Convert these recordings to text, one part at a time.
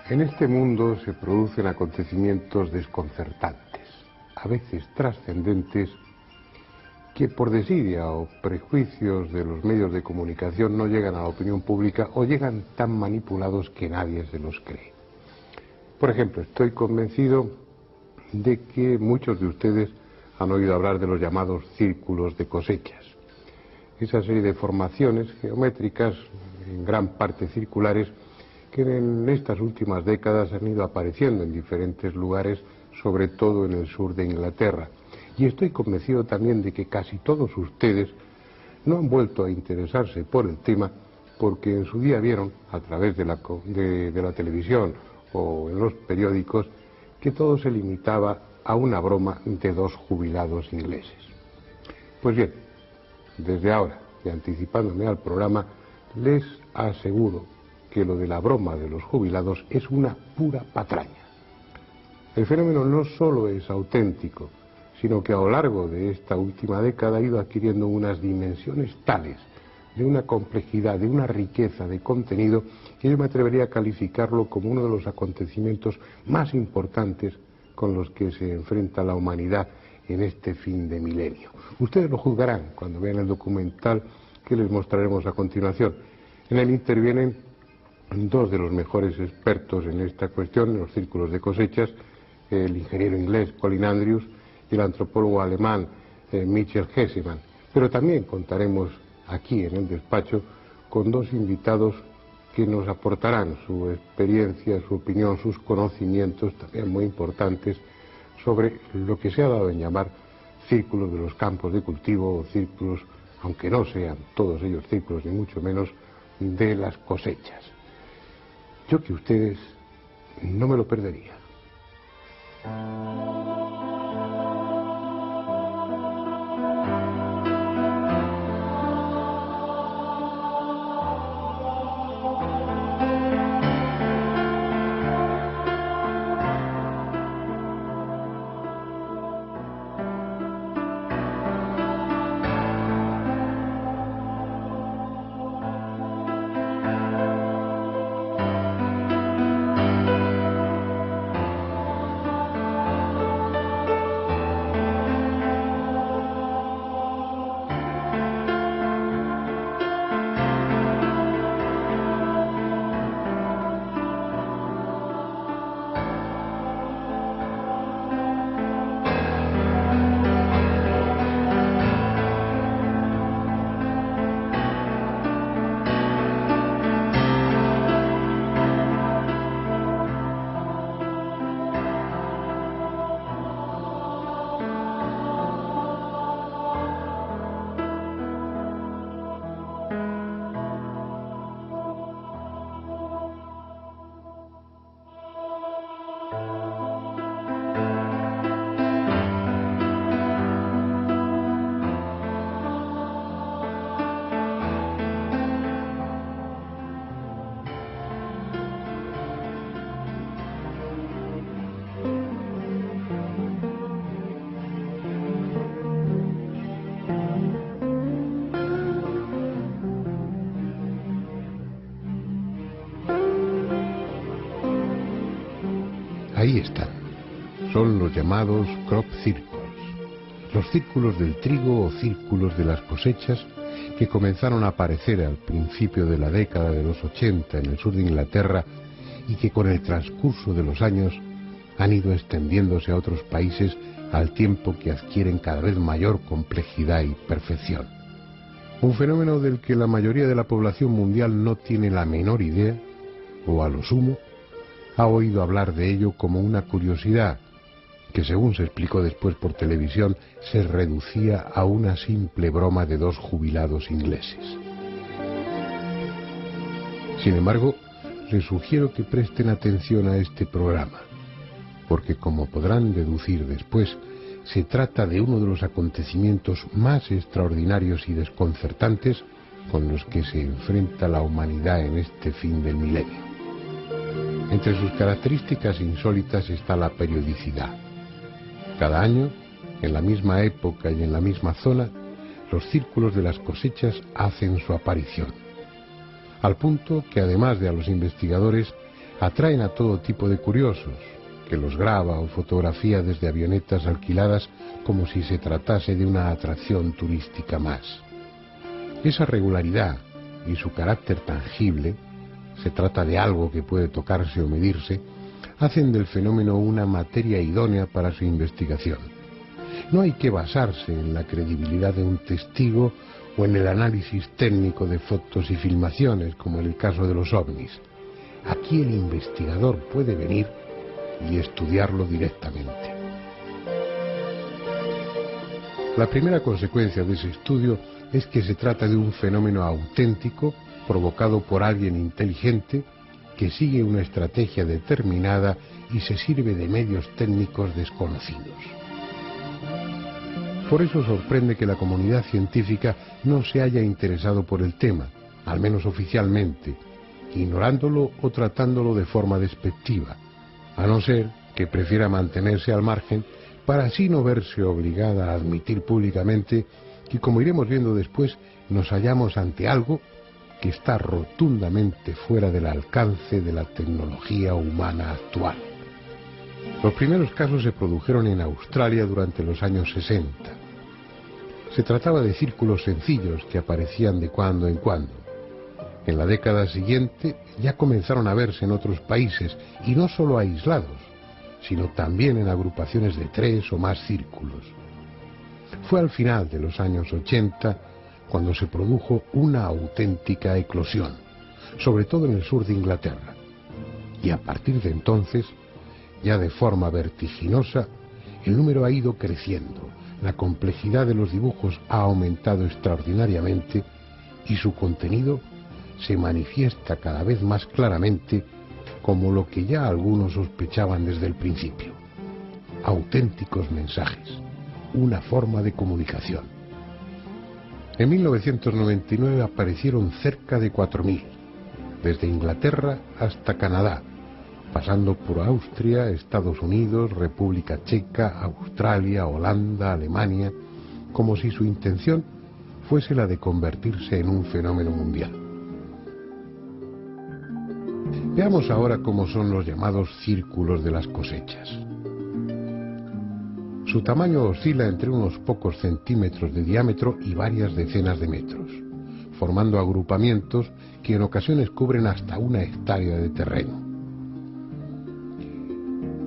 En este mundo se producen acontecimientos desconcertantes, a veces trascendentes, que por desidia o prejuicios de los medios de comunicación no llegan a la opinión pública o llegan tan manipulados que nadie se los cree. Por ejemplo, estoy convencido de que muchos de ustedes han oído hablar de los llamados círculos de cosechas. Esa serie de formaciones geométricas, en gran parte circulares, que en estas últimas décadas han ido apareciendo en diferentes lugares, sobre todo en el sur de Inglaterra. Y estoy convencido también de que casi todos ustedes no han vuelto a interesarse por el tema porque en su día vieron, a través de la televisión o en los periódicos, que todo se limitaba a una broma de dos jubilados ingleses. Pues bien, desde ahora, y anticipándome al programa, les aseguro que lo de la broma de los jubilados es una pura patraña. El fenómeno no solo es auténtico, sino que a lo largo de esta última década ha ido adquiriendo unas dimensiones tales, de una complejidad, de una riqueza de contenido, que yo me atrevería a calificarlo como uno de los acontecimientos más importantes con los que se enfrenta la humanidad en este fin de milenio. Ustedes lo juzgarán cuando vean el documental que les mostraremos a continuación. En él intervienen dos de los mejores expertos en esta cuestión, en los círculos de cosechas, el ingeniero inglés Colin Andrews y el antropólogo alemán Michael Hessemann. Pero también contaremos aquí en el despacho con dos invitados que nos aportarán su experiencia, su opinión, sus conocimientos, también muy importantes, sobre lo que se ha dado en llamar círculos de los campos de cultivo o círculos, aunque no sean todos ellos círculos, ni mucho menos, de las cosechas. Yo que ustedes no me lo perdería. Ahí están. Son los llamados crop circles, los círculos del trigo o círculos de las cosechas que comenzaron a aparecer al principio de la década de los 80 en el sur de Inglaterra y que con el transcurso de los años han ido extendiéndose a otros países al tiempo que adquieren cada vez mayor complejidad y perfección. Un fenómeno del que la mayoría de la población mundial no tiene la menor idea, o a lo sumo, ha oído hablar de ello como una curiosidad que, según se explicó después por televisión, se reducía a una simple broma de dos jubilados ingleses. Sin embargo, les sugiero que presten atención a este programa, porque como podrán deducir después, se trata de uno de los acontecimientos más extraordinarios y desconcertantes con los que se enfrenta la humanidad en este fin del milenio. Entre sus características insólitas está la periodicidad. Cada año, en la misma época y en la misma zona, los círculos de las cosechas hacen su aparición. Al punto que, además de a los investigadores, Atraen a todo tipo de curiosos, que los graba o fotografía desde avionetas alquiladas como si se tratase de una atracción turística más. Esa regularidad y su carácter tangible, se trata de algo que puede tocarse o medirse, hacen del fenómeno una materia idónea para su investigación. No hay que basarse en la credibilidad de un testigo o en el análisis técnico de fotos y filmaciones, como en el caso de los ovnis. Aquí el investigador puede venir y estudiarlo directamente. La primera consecuencia de ese estudio es que se trata de un fenómeno auténtico provocado por alguien inteligente que sigue una estrategia determinada y se sirve de medios técnicos desconocidos. Por eso sorprende que la comunidad científica no se haya interesado por el tema, al menos oficialmente, ignorándolo o tratándolo de forma despectiva, a no ser que prefiera mantenerse al margen para así no verse obligada a admitir públicamente que, como iremos viendo después, nos hallamos ante algo que está rotundamente fuera del alcance de la tecnología humana actual. Los primeros casos se produjeron en Australia durante los años 60. Se trataba de círculos sencillos que aparecían de cuando en cuando. En la década siguiente ya comenzaron a verse en otros países, y no solo aislados, sino también en agrupaciones de 3 o más círculos. Fue al final de los años 80 cuando se produjo una auténtica eclosión, sobre todo en el sur de Inglaterra. Y a partir de entonces, ya de forma vertiginosa, el número ha ido creciendo, la complejidad de los dibujos ha aumentado extraordinariamente y su contenido se manifiesta cada vez más claramente como lo que ya algunos sospechaban desde el principio: auténticos mensajes, una forma de comunicación. En 1999 aparecieron cerca de 4.000, desde Inglaterra hasta Canadá, pasando por Austria, Estados Unidos, República Checa, Australia, Holanda, Alemania, como si su intención fuese la de convertirse en un fenómeno mundial. Veamos ahora cómo son los llamados círculos de las cosechas. Su tamaño oscila entre unos pocos centímetros de diámetro y varias decenas de metros, formando agrupamientos que en ocasiones cubren hasta 1 hectárea de terreno.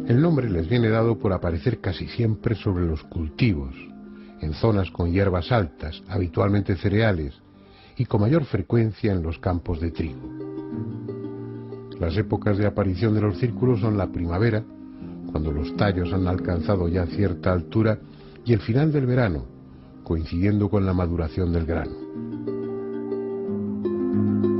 El nombre les viene dado por aparecer casi siempre sobre los cultivos, en zonas con hierbas altas, habitualmente cereales, y con mayor frecuencia en los campos de trigo. Las épocas de aparición de los círculos son la primavera, cuando los tallos han alcanzado ya cierta altura, y el final del verano, coincidiendo con la maduración del grano.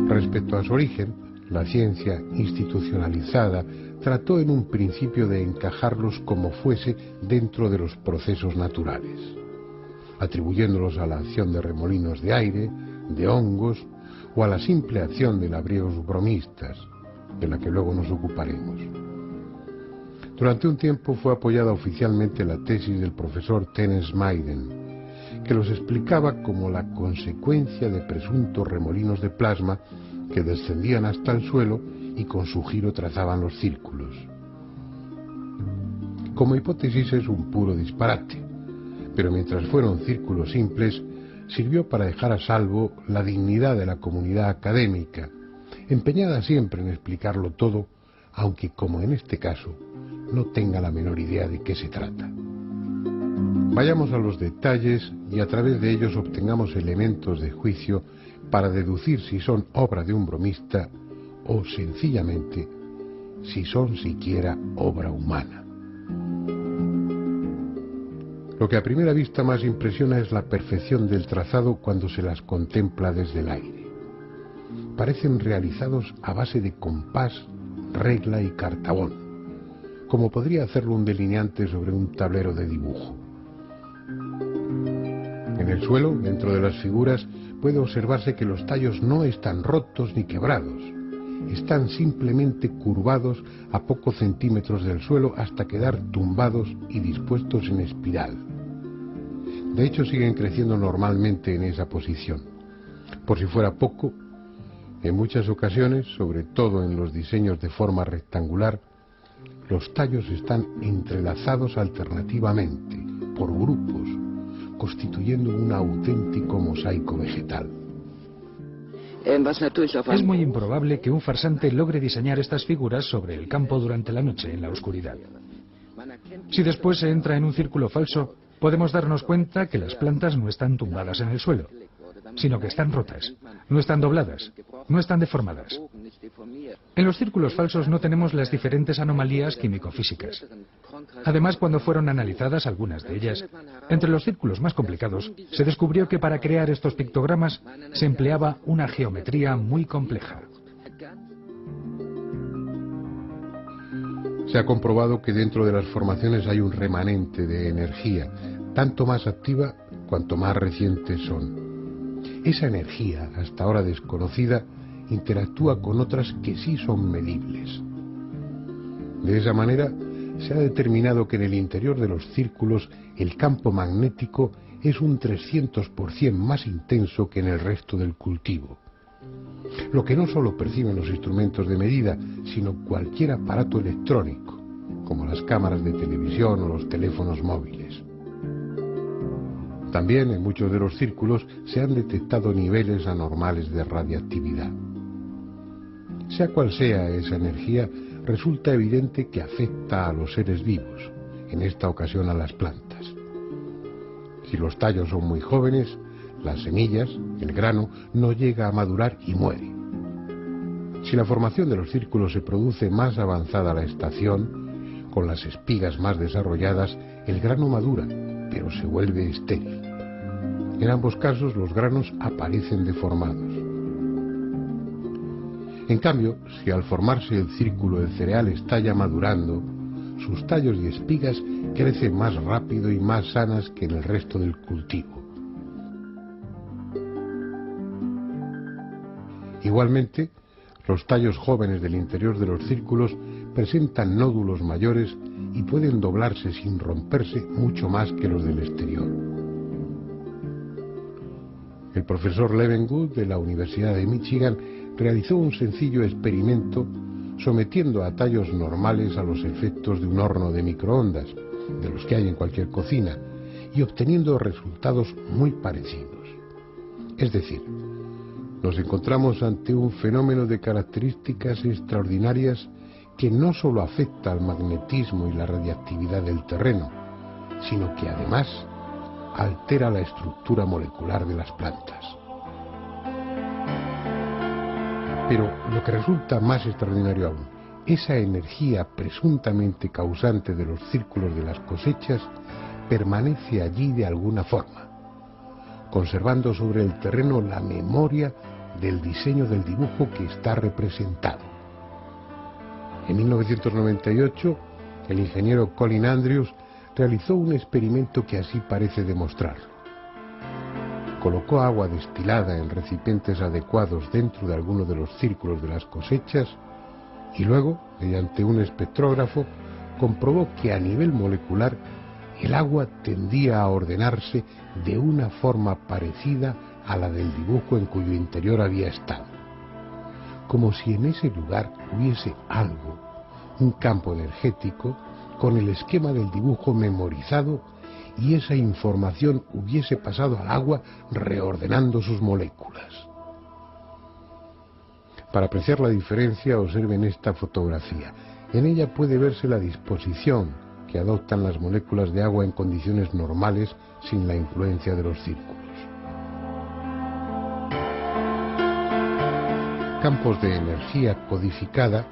Respecto a su origen, la ciencia institucionalizada trató en un principio de encajarlos como fuese dentro de los procesos naturales, atribuyéndolos a la acción de remolinos de aire, de hongos o a la simple acción de labriegos bromistas, de la que luego nos ocuparemos. Durante un tiempo fue apoyada oficialmente la tesis del profesor Terence Maiden, que los explicaba como la consecuencia de presuntos remolinos de plasma que descendían hasta el suelo y con su giro trazaban los círculos. Como hipótesis es un puro disparate, pero mientras fueron círculos simples, sirvió para dejar a salvo la dignidad de la comunidad académica, empeñada siempre en explicarlo todo, aunque, como en este caso, no tenga la menor idea de qué se trata. Vayamos a los detalles y a través de ellos obtengamos elementos de juicio para deducir si son obra de un bromista o, sencillamente, si son siquiera obra humana. Lo que a primera vista más impresiona es la perfección del trazado cuando se las contempla desde el aire. Parecen realizados a base de compás, regla y cartabón, como podría hacerlo un delineante sobre un tablero de dibujo. En el suelo, dentro de las figuras, puede observarse que los tallos no están rotos ni quebrados, están simplemente curvados a pocos centímetros del suelo hasta quedar tumbados y dispuestos en espiral. De hecho, siguen creciendo normalmente en esa posición. Por si fuera poco, En muchas ocasiones, sobre todo en los diseños de forma rectangular, los tallos están entrelazados alternativamente, por grupos, constituyendo un auténtico mosaico vegetal. Es muy improbable que un farsante logre diseñar estas figuras sobre el campo durante la noche, en la oscuridad. Si después se entra en un círculo falso, podemos darnos cuenta que las plantas no están tumbadas en el suelo, sino que están rotas, no están dobladas, no están deformadas. En los círculos falsos no tenemos las diferentes anomalías químico-físicas. Además, cuando fueron analizadas algunas de ellas, entre los círculos más complicados, se descubrió que para crear estos pictogramas se empleaba una geometría muy compleja. Se ha comprobado que dentro de las formaciones hay un remanente de energía, tanto más activa cuanto más recientes son. Esa energía, hasta ahora desconocida, interactúa con otras que sí son medibles. De esa manera, se ha determinado que en el interior de los círculos el campo magnético es un 300% más intenso que en el resto del cultivo. Lo que no solo perciben los instrumentos de medida, sino cualquier aparato electrónico, como las cámaras de televisión o los teléfonos móviles. También en muchos de los círculos se han detectado niveles anormales de radiactividad. Sea cual sea esa energía, resulta evidente que afecta a los seres vivos, en esta ocasión a las plantas. Si los tallos son muy jóvenes, las semillas, el grano, no llega a madurar y muere. Si la formación de los círculos se produce más avanzada la estación, con las espigas más desarrolladas, el grano madura, pero se vuelve estéril. En ambos casos los granos aparecen deformados. En cambio, si al formarse el círculo el cereal está ya madurando, sus tallos y espigas crecen más rápido y más sanas que en el resto del cultivo. Igualmente, los tallos jóvenes del interior de los círculos presentan nódulos mayores y pueden doblarse sin romperse mucho más que los del exterior. El profesor Levengood de la Universidad de Michigan realizó un sencillo experimento sometiendo a tallos normales a los efectos de un horno de microondas, de los que hay en cualquier cocina, y obteniendo resultados muy parecidos. Es decir, nos encontramos ante un fenómeno de características extraordinarias que no solo afecta al magnetismo y la radiactividad del terreno, sino que además altera la estructura molecular de las plantas. Pero lo que resulta más extraordinario aún, esa energía presuntamente causante de los círculos de las cosechas permanece allí de alguna forma, conservando sobre el terreno la memoria del diseño del dibujo que está representado. En 1998, el ingeniero Colin Andrews realizó un experimento que así parece demostrarlo. Colocó agua destilada en recipientes adecuados dentro de alguno de los círculos de las cosechas y luego, mediante un espectrógrafo, comprobó que a nivel molecular el agua tendía a ordenarse de una forma parecida a la del dibujo en cuyo interior había estado, como si en ese lugar hubiese algo, un campo energético, con el esquema del dibujo memorizado y esa información hubiese pasado al agua reordenando sus moléculas. Para apreciar la diferencia, observen esta fotografía. En ella puede verse la disposición que adoptan las moléculas de agua en condiciones normales sin la influencia de los círculos. Campos de energía codificada,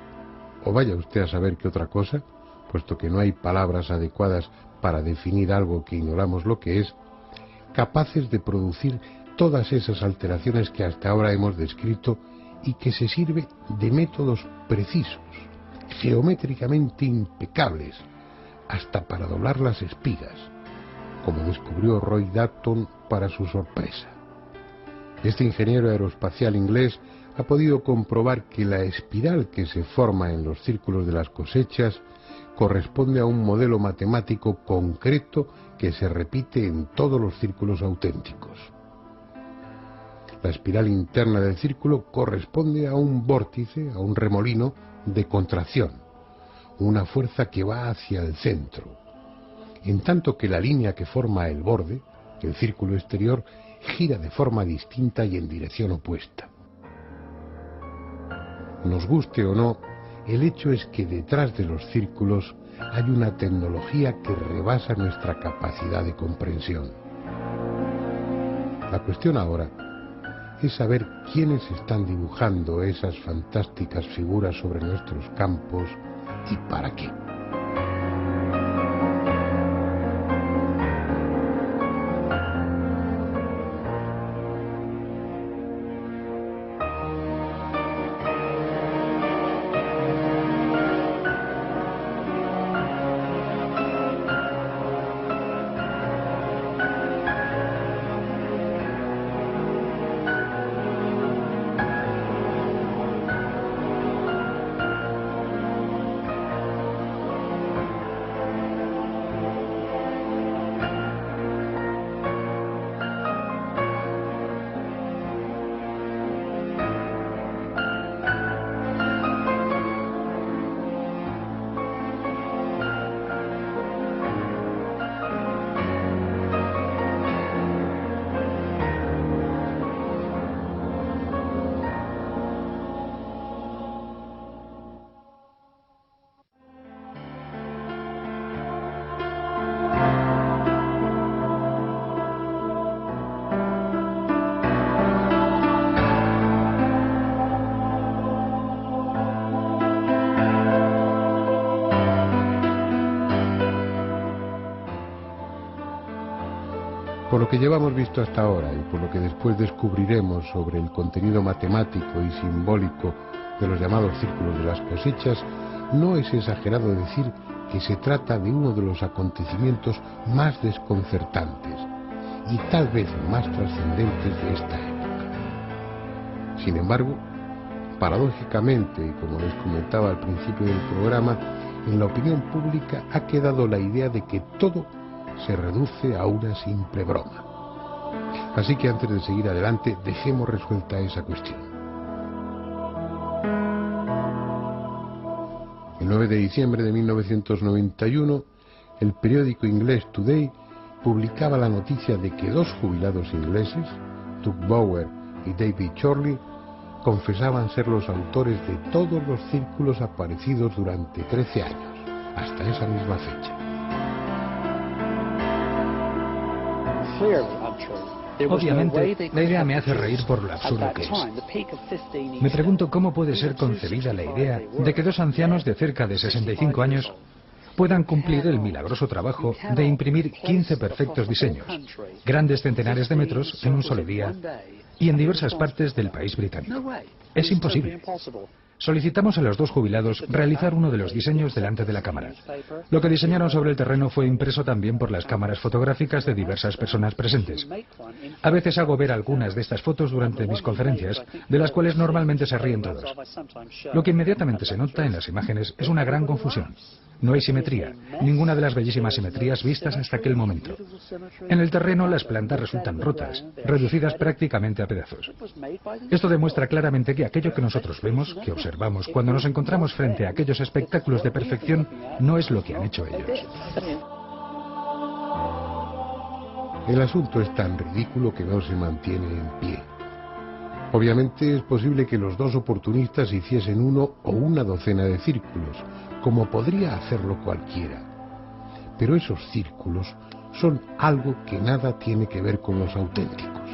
o vaya usted a saber qué otra cosa, puesto que no hay palabras adecuadas para definir algo que ignoramos lo que es, capaces de producir todas esas alteraciones que hasta ahora hemos descrito y que se sirve de métodos precisos, geométricamente impecables, hasta para doblar las espigas, como descubrió Roy Dalton para su sorpresa. Este ingeniero aeroespacial inglés ha podido comprobar que la espiral que se forma en los círculos de las cosechas corresponde a un modelo matemático concreto que se repite en todos los círculos auténticos. La espiral interna del círculo corresponde a un vórtice, a un remolino de contracción, una fuerza que va hacia el centro, en tanto que la línea que forma el borde, el círculo exterior, gira de forma distinta y en dirección opuesta. Nos guste o no, el hecho es que detrás de los círculos hay una tecnología que rebasa nuestra capacidad de comprensión. La cuestión ahora es saber quiénes están dibujando esas fantásticas figuras sobre nuestros campos y para qué. Por lo que llevamos visto hasta ahora y por lo que después descubriremos sobre el contenido matemático y simbólico de los llamados círculos de las cosechas, no es exagerado decir que se trata de uno de los acontecimientos más desconcertantes y tal vez más trascendentes de esta época. Sin embargo, paradójicamente, y como les comentaba al principio del programa, en la opinión pública ha quedado la idea de que todo se reduce a una simple broma. Así que antes de seguir adelante, dejemos resuelta esa cuestión. El 9 de diciembre de 1991, el periódico inglés Today publicaba la noticia de que dos jubilados ingleses, Doug Bower y David Chorley, confesaban ser los autores de todos los círculos aparecidos durante 13 años, hasta esa misma fecha. Obviamente, la idea me hace reír por lo absurdo que es. Me pregunto cómo puede ser concebida la idea de que dos ancianos de cerca de 65 años puedan cumplir el milagroso trabajo de imprimir 15 perfectos diseños, grandes centenares de metros en un solo día y en diversas partes del país británico. Es imposible. Solicitamos a los dos jubilados realizar uno de los diseños delante de la cámara. Lo que diseñaron sobre el terreno fue impreso también por las cámaras fotográficas de diversas personas presentes. A veces hago ver algunas de estas fotos durante mis conferencias, de las cuales normalmente se ríen todos. Lo que inmediatamente se nota en las imágenes es una gran confusión. No hay simetría, ninguna de las bellísimas simetrías vistas hasta aquel momento. En el terreno las plantas resultan rotas, reducidas prácticamente a pedazos. Esto demuestra claramente que aquello que nosotros vemos, que observamos cuando nos encontramos frente a aquellos espectáculos de perfección, no es lo que han hecho ellos. El asunto es tan ridículo que no se mantiene en pie. Obviamente es posible que los dos oportunistas hiciesen uno o una docena de círculos, como podría hacerlo cualquiera. Pero esos círculos son algo que nada tiene que ver con los auténticos.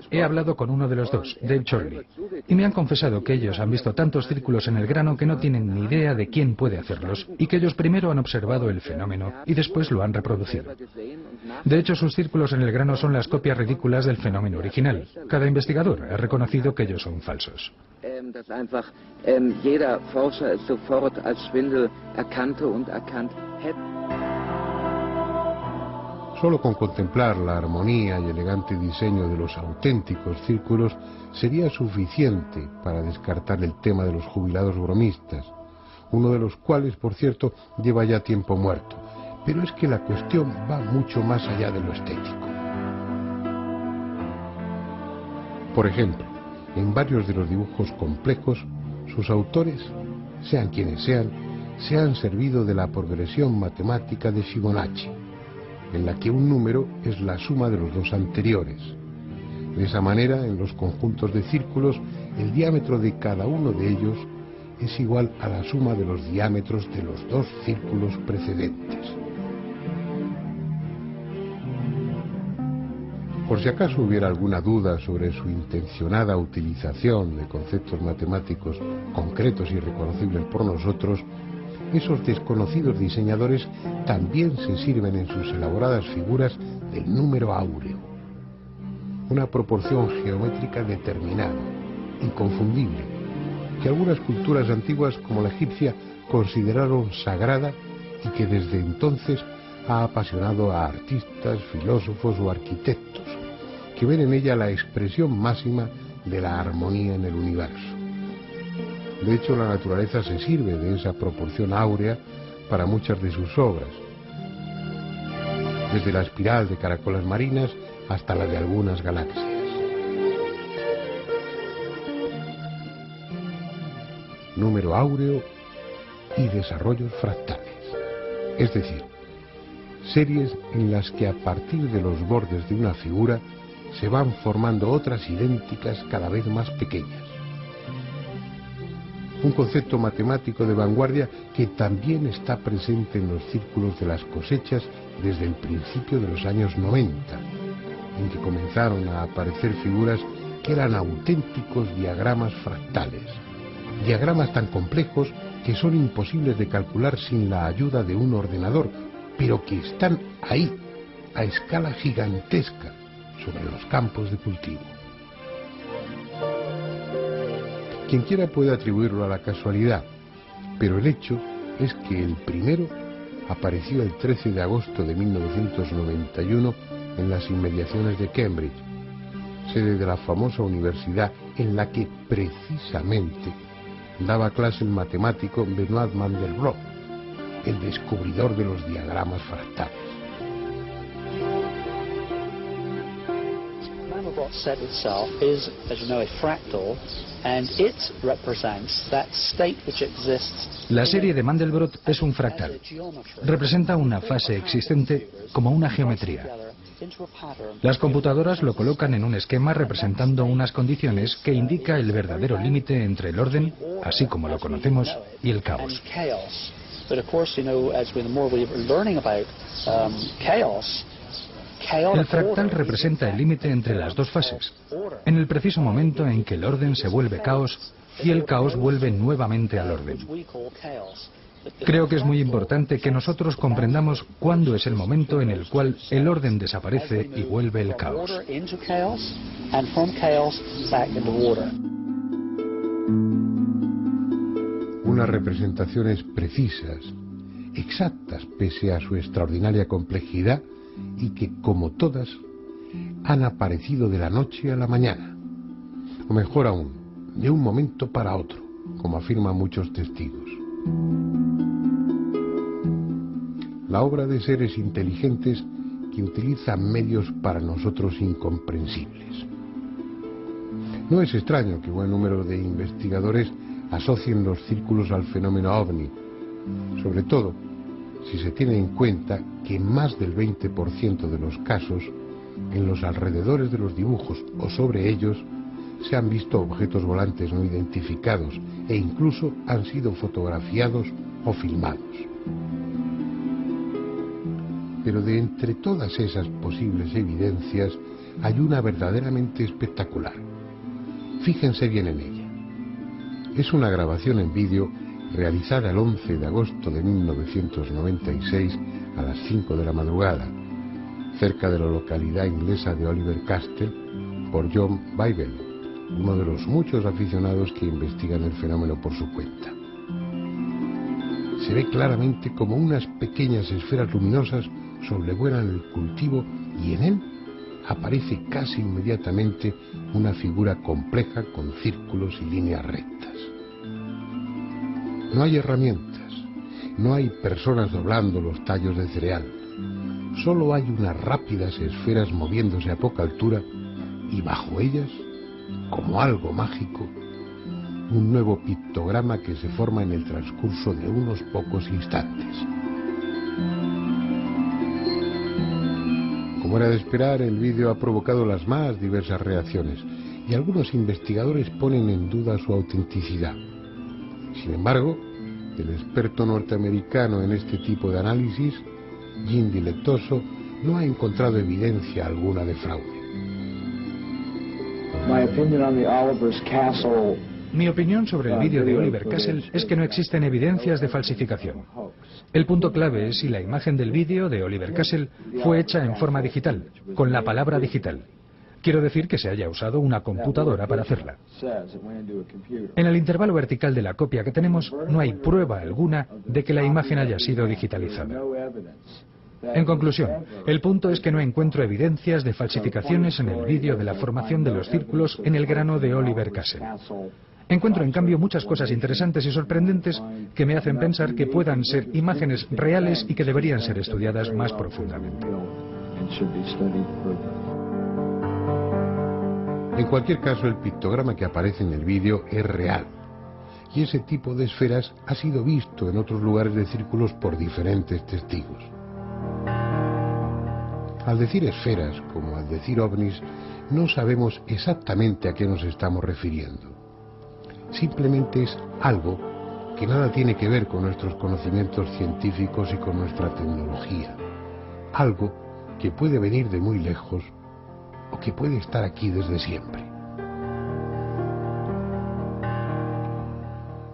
He hablado con uno de los dos, Dave Chorley, y me han confesado que ellos han visto tantos círculos en el grano que no tienen ni idea de quién puede hacerlos, y que ellos primero han observado el fenómeno y después lo han reproducido. De hecho, sus círculos en el grano son las copias ridículas del fenómeno original. Cada investigador ha reconocido que ellos son falsos. Solo con contemplar la armonía y elegante diseño de los auténticos círculos sería suficiente para descartar el tema de los jubilados bromistas, uno de los cuales, por cierto, lleva ya tiempo muerto. Pero es que la cuestión va mucho más allá de lo estético. Por ejemplo, en varios de los dibujos complejos, sus autores, sean quienes sean, se han servido de la progresión matemática de Fibonacci, en la que un número es la suma de los dos anteriores. De esa manera, en los conjuntos de círculos, el diámetro de cada uno de ellos es igual a la suma de los diámetros de los dos círculos precedentes. Por si acaso hubiera alguna duda sobre su intencionada utilización de conceptos matemáticos concretos y reconocibles por nosotros, esos desconocidos diseñadores también se sirven en sus elaboradas figuras del número áureo, una proporción geométrica determinada, inconfundible, que algunas culturas antiguas como la egipcia consideraron sagrada y que desde entonces ha apasionado a artistas, filósofos o arquitectos, que ven en ella la expresión máxima de la armonía en el universo. De hecho, la naturaleza se sirve de esa proporción áurea para muchas de sus obras, desde la espiral de caracolas marinas hasta la de algunas galaxias. Número áureo y desarrollos fractales, es decir, series en las que a partir de los bordes de una figura se van formando otras idénticas cada vez más pequeñas. Un concepto matemático de vanguardia que también está presente en los círculos de las cosechas desde el principio de los años 90, en que comenzaron a aparecer figuras que eran auténticos diagramas fractales, diagramas tan complejos que son imposibles de calcular sin la ayuda de un ordenador, pero que están ahí, a escala gigantesca, sobre los campos de cultivo. Quien quiera puede atribuirlo a la casualidad, pero el hecho es que el primero apareció el 13 de agosto de 1991 en las inmediaciones de Cambridge, sede de la famosa universidad en la que precisamente daba clase el matemático Benoit Mandelbrot, el descubridor de los diagramas fractales. Mandelbrot set itself is, as you know, a fractal, and it represents that state which exists. La serie de Mandelbrot es un fractal. Representa una fase existente como una geometría. Las computadoras lo colocan en un esquema representando unas condiciones que indica el verdadero límite entre el orden, así como lo conocemos, y el caos. El fractal representa el límite entre las dos fases, en el preciso momento en que el orden se vuelve caos y el caos vuelve nuevamente al orden. Creo que es muy importante que nosotros comprendamos cuándo es el momento en el cual el orden desaparece y vuelve el caos. Unas representaciones precisas, exactas pese a su extraordinaria complejidad y que, como todas, han aparecido de la noche a la mañana, o mejor aún, de un momento para otro, como afirman muchos testigos. La obra de seres inteligentes que utilizan medios para nosotros incomprensibles. No es extraño que buen número de investigadores asocien los círculos al fenómeno ovni, sobre todo si se tiene en cuenta que en más del 20% de los casos, en los alrededores de los dibujos o sobre ellos, se han visto objetos volantes no identificados e incluso han sido fotografiados o filmados. Pero de entre todas esas posibles evidencias hay una verdaderamente espectacular. Fíjense bien en ella. Es una grabación en vídeo realizada el 11 de agosto de 1996 a las 5 de la madrugada, cerca de la localidad inglesa de Oliver Castle, por John Beibel, uno de los muchos aficionados que investigan el fenómeno por su cuenta. Se ve claramente como unas pequeñas esferas luminosas sobrevuelan el cultivo y en él aparece casi inmediatamente una figura compleja con círculos y líneas rectas. No hay herramientas, no hay personas doblando los tallos de cereal. Solo hay unas rápidas esferas moviéndose a poca altura y bajo ellas, como algo mágico, un nuevo pictograma que se forma en el transcurso de unos pocos instantes. Como era de esperar, el vídeo ha provocado las más diversas reacciones y algunos investigadores ponen en duda su autenticidad. Sin embargo, el experto norteamericano en este tipo de análisis, Jim Dilettoso, no ha encontrado evidencia alguna de fraude. Mi opinión sobre el vídeo de Oliver Castle es que no existen evidencias de falsificación. El punto clave es si la imagen del vídeo de Oliver Castle fue hecha en forma digital, con la palabra digital. Quiero decir que se haya usado una computadora para hacerla. En el intervalo vertical de la copia que tenemos no hay prueba alguna de que la imagen haya sido digitalizada. En conclusión, el punto es que no encuentro evidencias de falsificaciones en el vídeo de la formación de los círculos en el grano de Oliver Castle. Encuentro en cambio muchas cosas interesantes y sorprendentes que me hacen pensar que puedan ser imágenes reales y que deberían ser estudiadas más profundamente. En cualquier caso, el pictograma que aparece en el vídeo es real. Y ese tipo de esferas ha sido visto en otros lugares de círculos por diferentes testigos. Al decir esferas, como al decir ovnis, no sabemos exactamente a qué nos estamos refiriendo. Simplemente es algo que nada tiene que ver con nuestros conocimientos científicos y con nuestra tecnología. Algo que puede venir de muy lejos o que puede estar aquí desde siempre.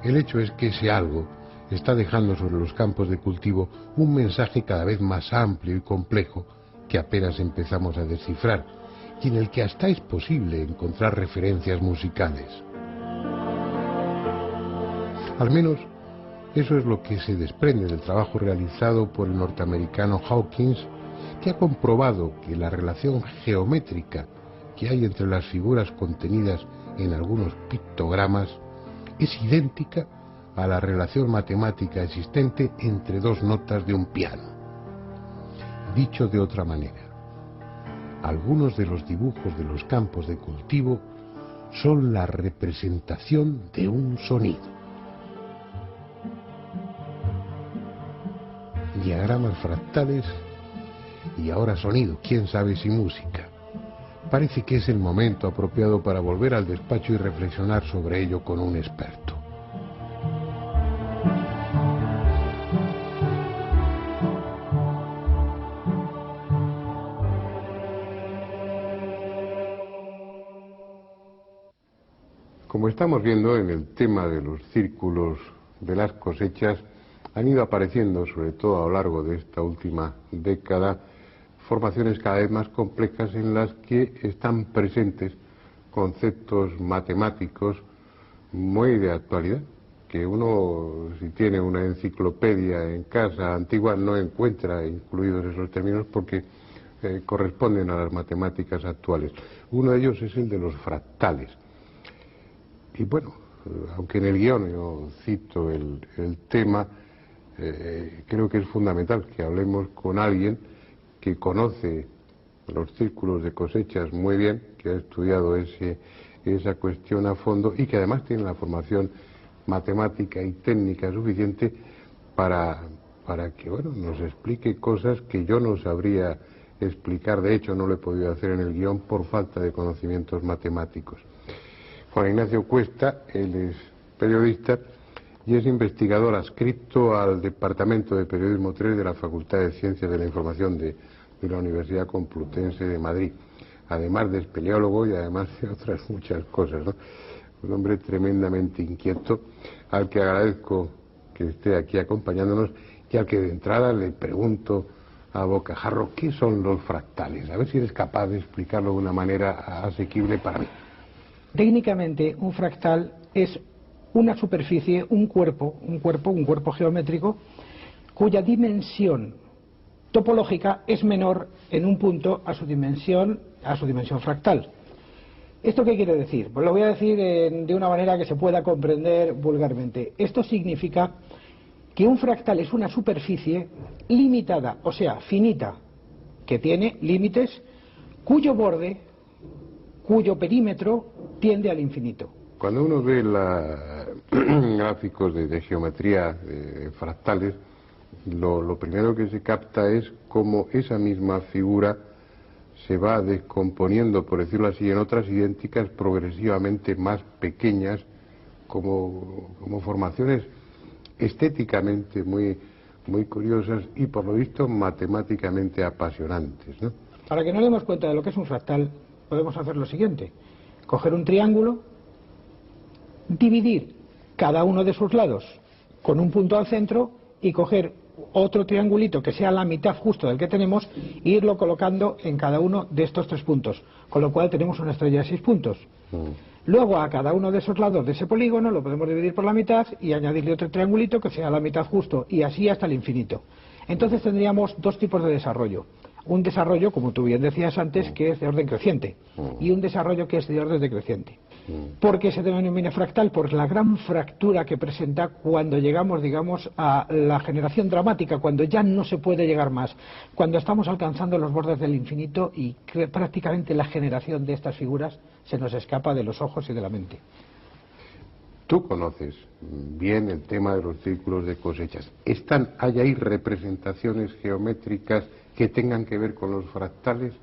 El hecho es que ese algo está dejando sobre los campos de cultivo un mensaje cada vez más amplio y complejo que apenas empezamos a descifrar y en el que hasta es posible encontrar referencias musicales. Al menos eso es lo que se desprende del trabajo realizado por el norteamericano Hawkins, que ha comprobado que la relación geométrica que hay entre las figuras contenidas en algunos pictogramas es idéntica a la relación matemática existente entre dos notas de un piano. Dicho de otra manera, algunos de los dibujos de los campos de cultivo son la representación de un sonido. Diagramas fractales y ahora sonido, quién sabe si música. Parece que es el momento apropiado para volver al despacho y reflexionar sobre ello con un experto. Como estamos viendo, en el tema de los círculos de las cosechas han ido apareciendo, sobre todo a lo largo de esta última década, formaciones cada vez más complejas en las que están presentes conceptos matemáticos muy de actualidad, que uno, si tiene una enciclopedia en casa antigua, no encuentra incluidos esos términos porque corresponden a las matemáticas actuales. Uno de ellos es el de los fractales. Y bueno, aunque en el guión yo cito el tema, creo que es fundamental que hablemos con alguien que conoce los círculos de cosechas muy bien, que ha estudiado esa cuestión a fondo y que además tiene la formación matemática y técnica suficiente para que bueno, nos explique cosas que yo no sabría explicar. De hecho, no lo he podido hacer en el guión por falta de conocimientos matemáticos. Juan Ignacio Cuesta, él es periodista y es investigador adscrito al Departamento de Periodismo 3 de la Facultad de Ciencias de la Información de la Universidad Complutense de Madrid, además de espeleólogo y además de otras muchas cosas, ¿no? Un hombre tremendamente inquieto, al que agradezco que esté aquí acompañándonos y al que de entrada le pregunto a bocajarro, ¿qué son los fractales? A ver si eres capaz de explicarlo de una manera asequible para mí. Técnicamente, un fractal es una superficie, un cuerpo geométrico cuya dimensión topológica es menor en un punto a su dimensión fractal. ¿Esto qué quiere decir? Pues lo voy a decir de una manera que se pueda comprender vulgarmente. Esto significa que un fractal es una superficie limitada, o sea, finita, que tiene límites cuyo borde, cuyo perímetro tiende al infinito. Cuando uno ve gráficos de geometría fractales, lo primero que se capta es cómo esa misma figura se va descomponiendo, por decirlo así, en otras idénticas progresivamente más pequeñas, como formaciones estéticamente muy curiosas y por lo visto matemáticamente apasionantes, ¿no? Para que nos demos cuenta de lo que es un fractal, podemos hacer lo siguiente: coger un triángulo, dividir cada uno de sus lados con un punto al centro y coger otro triangulito que sea la mitad justo del que tenemos e irlo colocando en cada uno de estos 3 puntos, con lo cual tenemos una estrella de 6 puntos. Luego a cada uno de esos lados de ese polígono lo podemos dividir por la mitad y añadirle otro triangulito que sea la mitad justo, y así hasta el infinito. Entonces tendríamos 2 tipos de desarrollo: un desarrollo, como tú bien decías antes, que es de orden creciente, y un desarrollo que es de orden decreciente. ¿Por qué se denomina fractal? Por la gran fractura que presenta cuando llegamos, digamos, a la generación dramática, cuando ya no se puede llegar más, cuando estamos alcanzando los bordes del infinito y prácticamente la generación de estas figuras se nos escapa de los ojos y de la mente. Tú conoces bien el tema de los círculos de cosechas. ¿Hay ahí representaciones geométricas que tengan que ver con los fractales?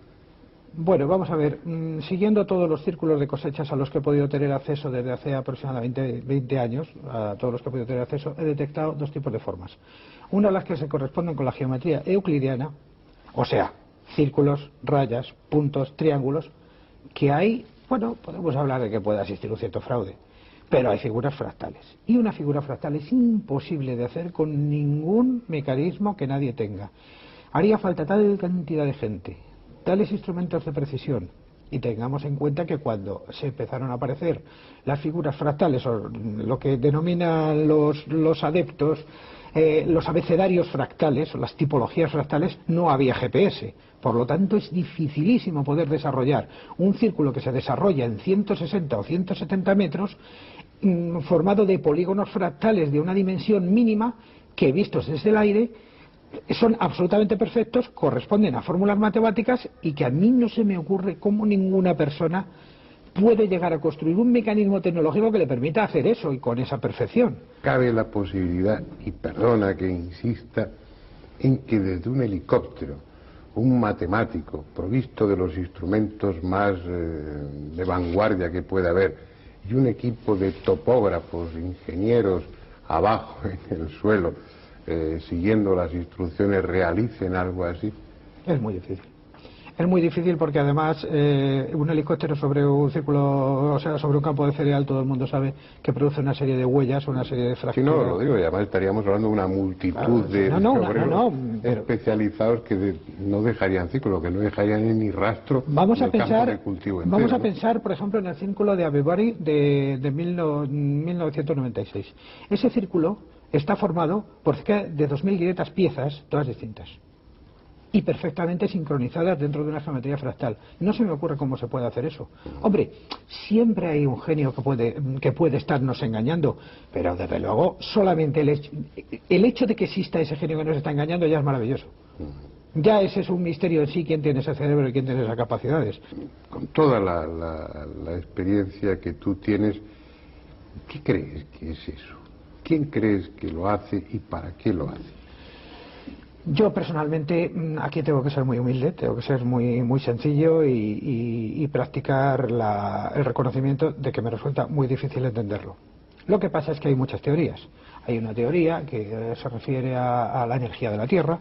Bueno, vamos a ver, siguiendo todos los círculos de cosechas a los que he podido tener acceso desde hace aproximadamente 20 años, a todos los que he podido tener acceso, he detectado 2 tipos de formas. Una, las que se corresponden con la geometría euclidiana, o sea, círculos, rayas, puntos, triángulos, que hay, bueno, podemos hablar de que pueda existir un cierto fraude, pero hay figuras fractales. Y una figura fractal es imposible de hacer con ningún mecanismo que nadie tenga. Haría falta tal cantidad de gente, tales instrumentos de precisión, y tengamos en cuenta que cuando se empezaron a aparecer las figuras fractales, o lo que denominan los adeptos, los abecedarios fractales, o las tipologías fractales, no había GPS. Por lo tanto, es dificilísimo poder desarrollar un círculo que se desarrolla en 160 o 170 metros, formado de polígonos fractales de una dimensión mínima, que vistos desde el aire son absolutamente perfectos, corresponden a fórmulas matemáticas, y que a mí no se me ocurre cómo ninguna persona puede llegar a construir un mecanismo tecnológico que le permita hacer eso y con esa perfección. Cabe la posibilidad, y perdona que insista, en que desde un helicóptero un matemático provisto de los instrumentos más de vanguardia que pueda haber y un equipo de topógrafos, ingenieros abajo en el suelo, siguiendo las instrucciones, realicen algo así? Es muy difícil. Es muy difícil porque además un helicóptero sobre un círculo, o sea, sobre un campo de cereal, todo el mundo sabe que produce una serie de huellas, una serie de fracturas. Sí, no, lo digo, y además estaríamos hablando de una multitud de obreros especializados que no dejarían círculo, que no dejarían ni rastro del campo de cultivo entero. Vamos a pensar, por ejemplo, en el círculo de Abebari de 1996. Ese círculo está formado por cerca de 2.500 piezas, todas distintas, y perfectamente sincronizadas dentro de una geometría fractal. No se me ocurre cómo se puede hacer eso. Hombre, siempre hay un genio que puede estarnos engañando, pero desde luego solamente el hecho de que exista ese genio que nos está engañando ya es maravilloso. Ya ese es un misterio en sí, quién tiene ese cerebro y quién tiene esas capacidades. Con toda la experiencia que tú tienes, ¿qué crees que es eso? ¿Quién crees que lo hace y para qué lo hace? Yo personalmente aquí tengo que ser muy humilde, tengo que ser muy sencillo y practicar el reconocimiento de que me resulta muy difícil entenderlo. Lo que pasa es que hay muchas teorías. Hay una teoría que se refiere a la energía de la Tierra,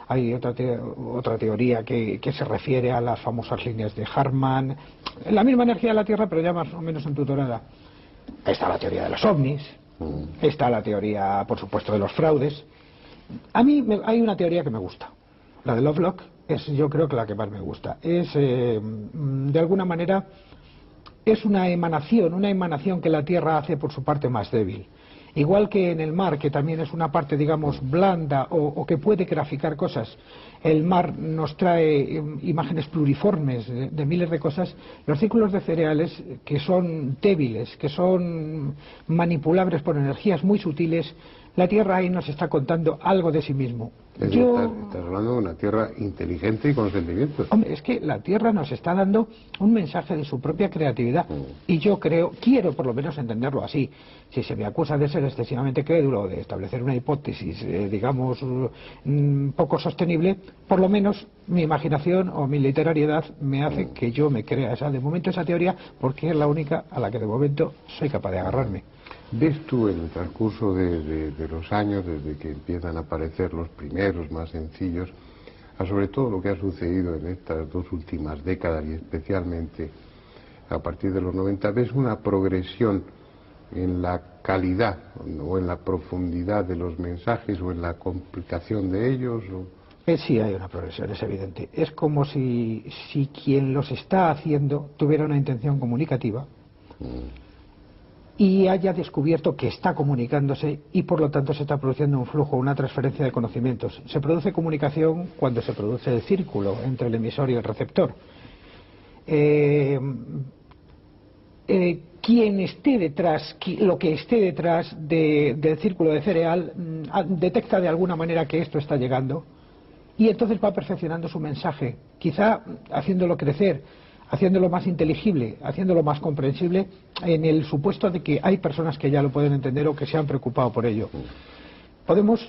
hay otra teoría que se refiere a las famosas líneas de Hartmann, la misma energía de la Tierra pero ya más o menos entutorada. Está la teoría de los ovnis, está la teoría, por supuesto, de los fraudes. A mí hay una teoría que me gusta, la de Lovelock, es yo creo que la que más me gusta. Es, de alguna manera, es una emanación que la Tierra hace por su parte más débil. Igual que en el mar, que también es una parte, digamos, blanda o que puede graficar cosas, el mar nos trae imágenes pluriformes de miles de cosas. Los círculos de cereales, que son débiles, que son manipulables por energías muy sutiles, la Tierra ahí nos está contando algo de sí mismo. Estás hablando de una Tierra inteligente y con sentimientos. Hombre, es que la Tierra nos está dando un mensaje de su propia creatividad. Y yo quiero por lo menos entenderlo así. Si se me acusa de ser excesivamente crédulo, de establecer una hipótesis, digamos, poco sostenible, por lo menos mi imaginación o mi literariedad me hace que yo me crea de momento esa teoría, porque es la única a la que de momento soy capaz de agarrarme. ¿Ves tú en el transcurso de los años, desde que empiezan a aparecer los primeros más sencillos, a sobre todo lo que ha sucedido en estas 2 últimas décadas y especialmente a partir de los 90, ves una progresión en la calidad o en la profundidad de los mensajes o en la complicación de ellos? Sí, hay una progresión, es evidente. Es como si quien los está haciendo tuviera una intención comunicativa y haya descubierto que está comunicándose y por lo tanto se está produciendo un flujo, una transferencia de conocimientos. Se produce comunicación cuando se produce el círculo entre el emisor y el receptor. Quien esté detrás, lo que esté detrás del círculo de cereal, detecta de alguna manera que esto está llegando y entonces va perfeccionando su mensaje, quizá haciéndolo crecer, haciéndolo más inteligible, haciéndolo más comprensible, en el supuesto de que hay personas que ya lo pueden entender o que se han preocupado por ello. Podemos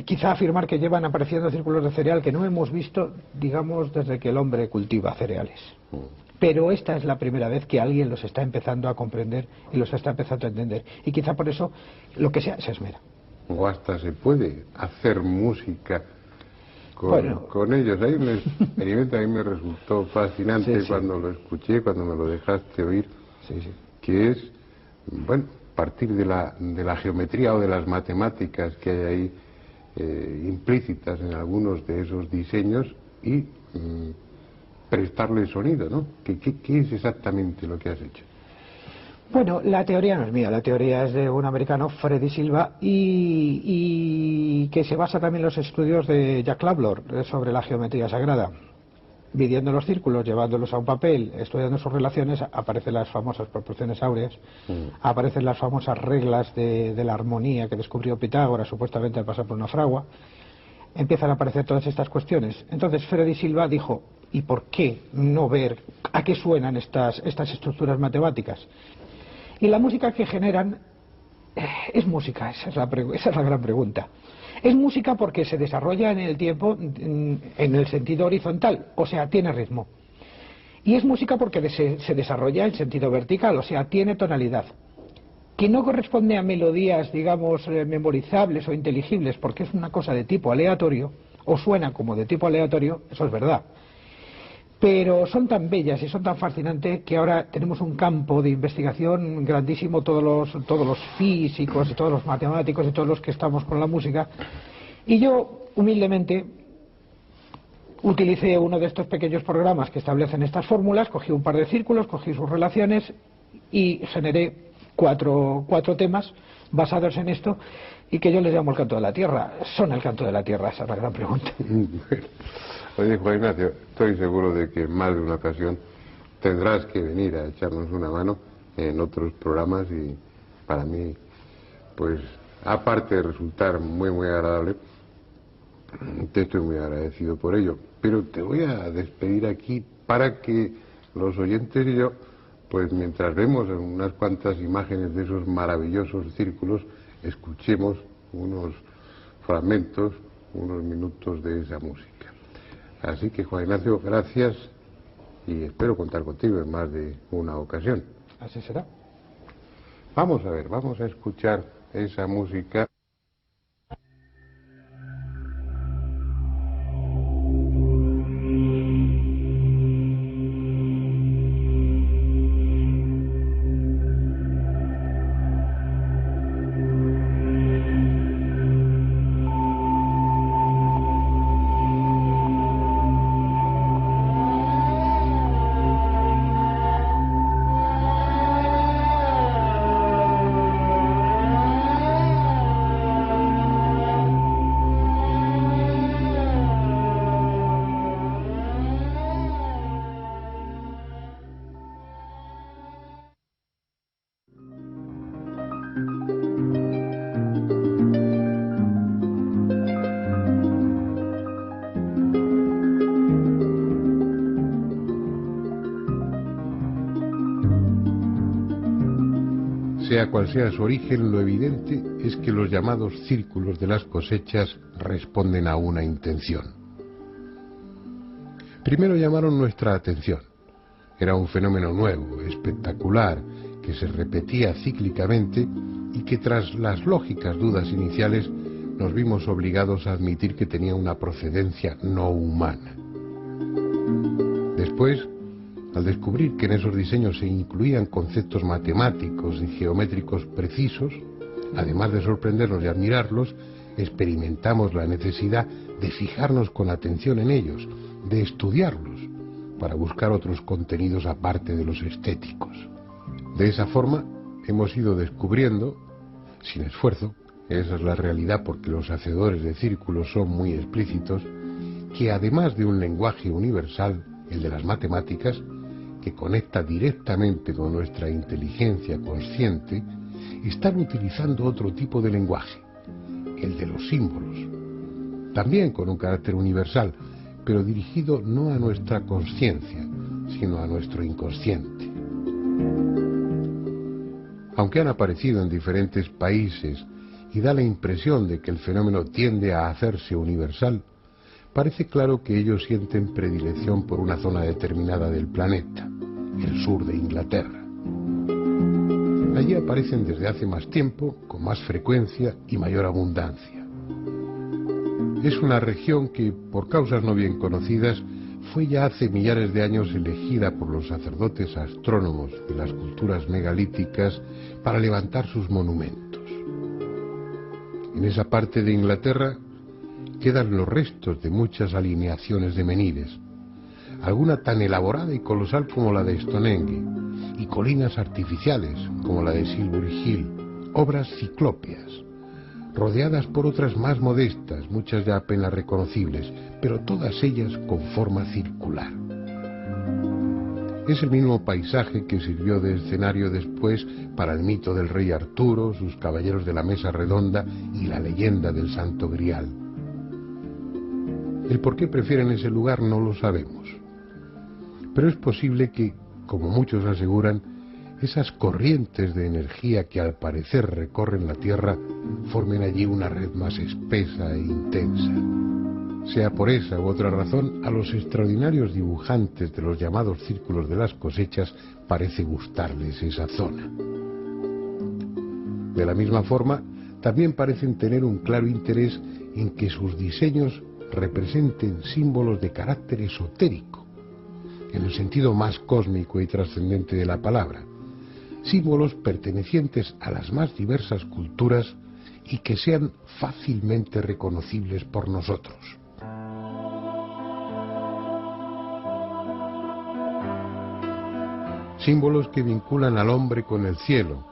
quizá afirmar que llevan apareciendo círculos de cereal que no hemos visto, digamos, desde que el hombre cultiva cereales. Pero esta es la primera vez que alguien los está empezando a comprender y los está empezando a entender. Y quizá por eso, lo que sea, se esmera. O hasta se puede hacer música con ellos. Hay un experimento, a mí me resultó fascinante cuando lo escuché, cuando me lo dejaste oír, que es, bueno, partir de la geometría o de las matemáticas que hay ahí implícitas en algunos de esos diseños y prestarle sonido, ¿no? ¿Qué es exactamente lo que has hecho? Bueno, la teoría no es mía, la teoría es de un americano, Freddy Silva, y que se basa también en los estudios de Jack Lavlor sobre la geometría sagrada. Midiendo los círculos, llevándolos a un papel, estudiando sus relaciones, aparecen las famosas proporciones áureas, aparecen las famosas reglas de la armonía que descubrió Pitágoras supuestamente al pasar por una fragua. Empiezan a aparecer todas estas cuestiones. Entonces Freddy Silva dijo, ¿y por qué no ver a qué suenan estas estructuras matemáticas? Y la música que generan es música, esa es la gran pregunta. Es música porque se desarrolla en el tiempo en el sentido horizontal, o sea, tiene ritmo. Y es música porque se desarrolla en sentido vertical, o sea, tiene tonalidad. Que no corresponde a melodías, digamos, memorizables o inteligibles, porque es una cosa de tipo aleatorio, o suena como de tipo aleatorio, eso es verdad. Pero son tan bellas y son tan fascinantes que ahora tenemos un campo de investigación grandísimo, todos los físicos y todos los matemáticos y todos los que estamos con la música. Y yo, humildemente, utilicé uno de estos pequeños programas que establecen estas fórmulas, cogí un par de círculos, cogí sus relaciones y generé cuatro temas basados en esto y que yo les llamo el canto de la tierra. ¿Son el canto de la tierra? Esa es la gran pregunta. Oye, Juan Ignacio, estoy seguro de que en más de una ocasión tendrás que venir a echarnos una mano en otros programas y para mí, pues, aparte de resultar muy, muy agradable, te estoy muy agradecido por ello. Pero te voy a despedir aquí para que los oyentes y yo, pues mientras vemos unas cuantas imágenes de esos maravillosos círculos, escuchemos unos fragmentos, unos minutos de esa música. Así que, Juan Ignacio, gracias y espero contar contigo en más de una ocasión. Así será. Vamos a escuchar esa música. Sea cual sea su origen, lo evidente es que los llamados círculos de las cosechas responden a una intención. Primero llamaron nuestra atención. Era un fenómeno nuevo, espectacular, que se repetía cíclicamente y que tras las lógicas dudas iniciales nos vimos obligados a admitir que tenía una procedencia no humana. Después, al descubrir que en esos diseños se incluían conceptos matemáticos y geométricos precisos, además de sorprendernos y admirarlos, experimentamos la necesidad de fijarnos con atención en ellos, de estudiarlos, para buscar otros contenidos aparte de los estéticos. De esa forma, hemos ido descubriendo, sin esfuerzo, esa es la realidad porque los hacedores de círculos son muy explícitos, que además de un lenguaje universal, el de las matemáticas, que conecta directamente con nuestra inteligencia consciente, están utilizando otro tipo de lenguaje, el de los símbolos, también con un carácter universal, pero dirigido no a nuestra consciencia, sino a nuestro inconsciente. Aunque han aparecido en diferentes países y da la impresión de que el fenómeno tiende a hacerse universal, parece claro que ellos sienten predilección por una zona determinada del planeta, el sur de Inglaterra. Allí aparecen desde hace más tiempo, con más frecuencia y mayor abundancia. Es una región que, por causas no bien conocidas, fue ya hace millares de años elegida por los sacerdotes astrónomos de las culturas megalíticas para levantar sus monumentos. En esa parte de Inglaterra quedan los restos de muchas alineaciones de menires, alguna tan elaborada y colosal como la de Stonehenge, y colinas artificiales como la de Silbury Hill, obras ciclópeas, rodeadas por otras más modestas, muchas ya apenas reconocibles, pero todas ellas con forma circular. Es el mismo paisaje que sirvió de escenario después para el mito del rey Arturo, sus caballeros de la mesa redonda y la leyenda del Santo Grial. El por qué prefieren ese lugar no lo sabemos, pero es posible que, como muchos aseguran, esas corrientes de energía que al parecer recorren la Tierra formen allí una red más espesa e intensa. Sea por esa u otra razón, a los extraordinarios dibujantes de los llamados círculos de las cosechas parece gustarles esa zona. De la misma forma, también parecen tener un claro interés en que sus diseños representen símbolos de carácter esotérico, en el sentido más cósmico y trascendente de la palabra, símbolos pertenecientes a las más diversas culturas y que sean fácilmente reconocibles por nosotros. Símbolos que vinculan al hombre con el cielo,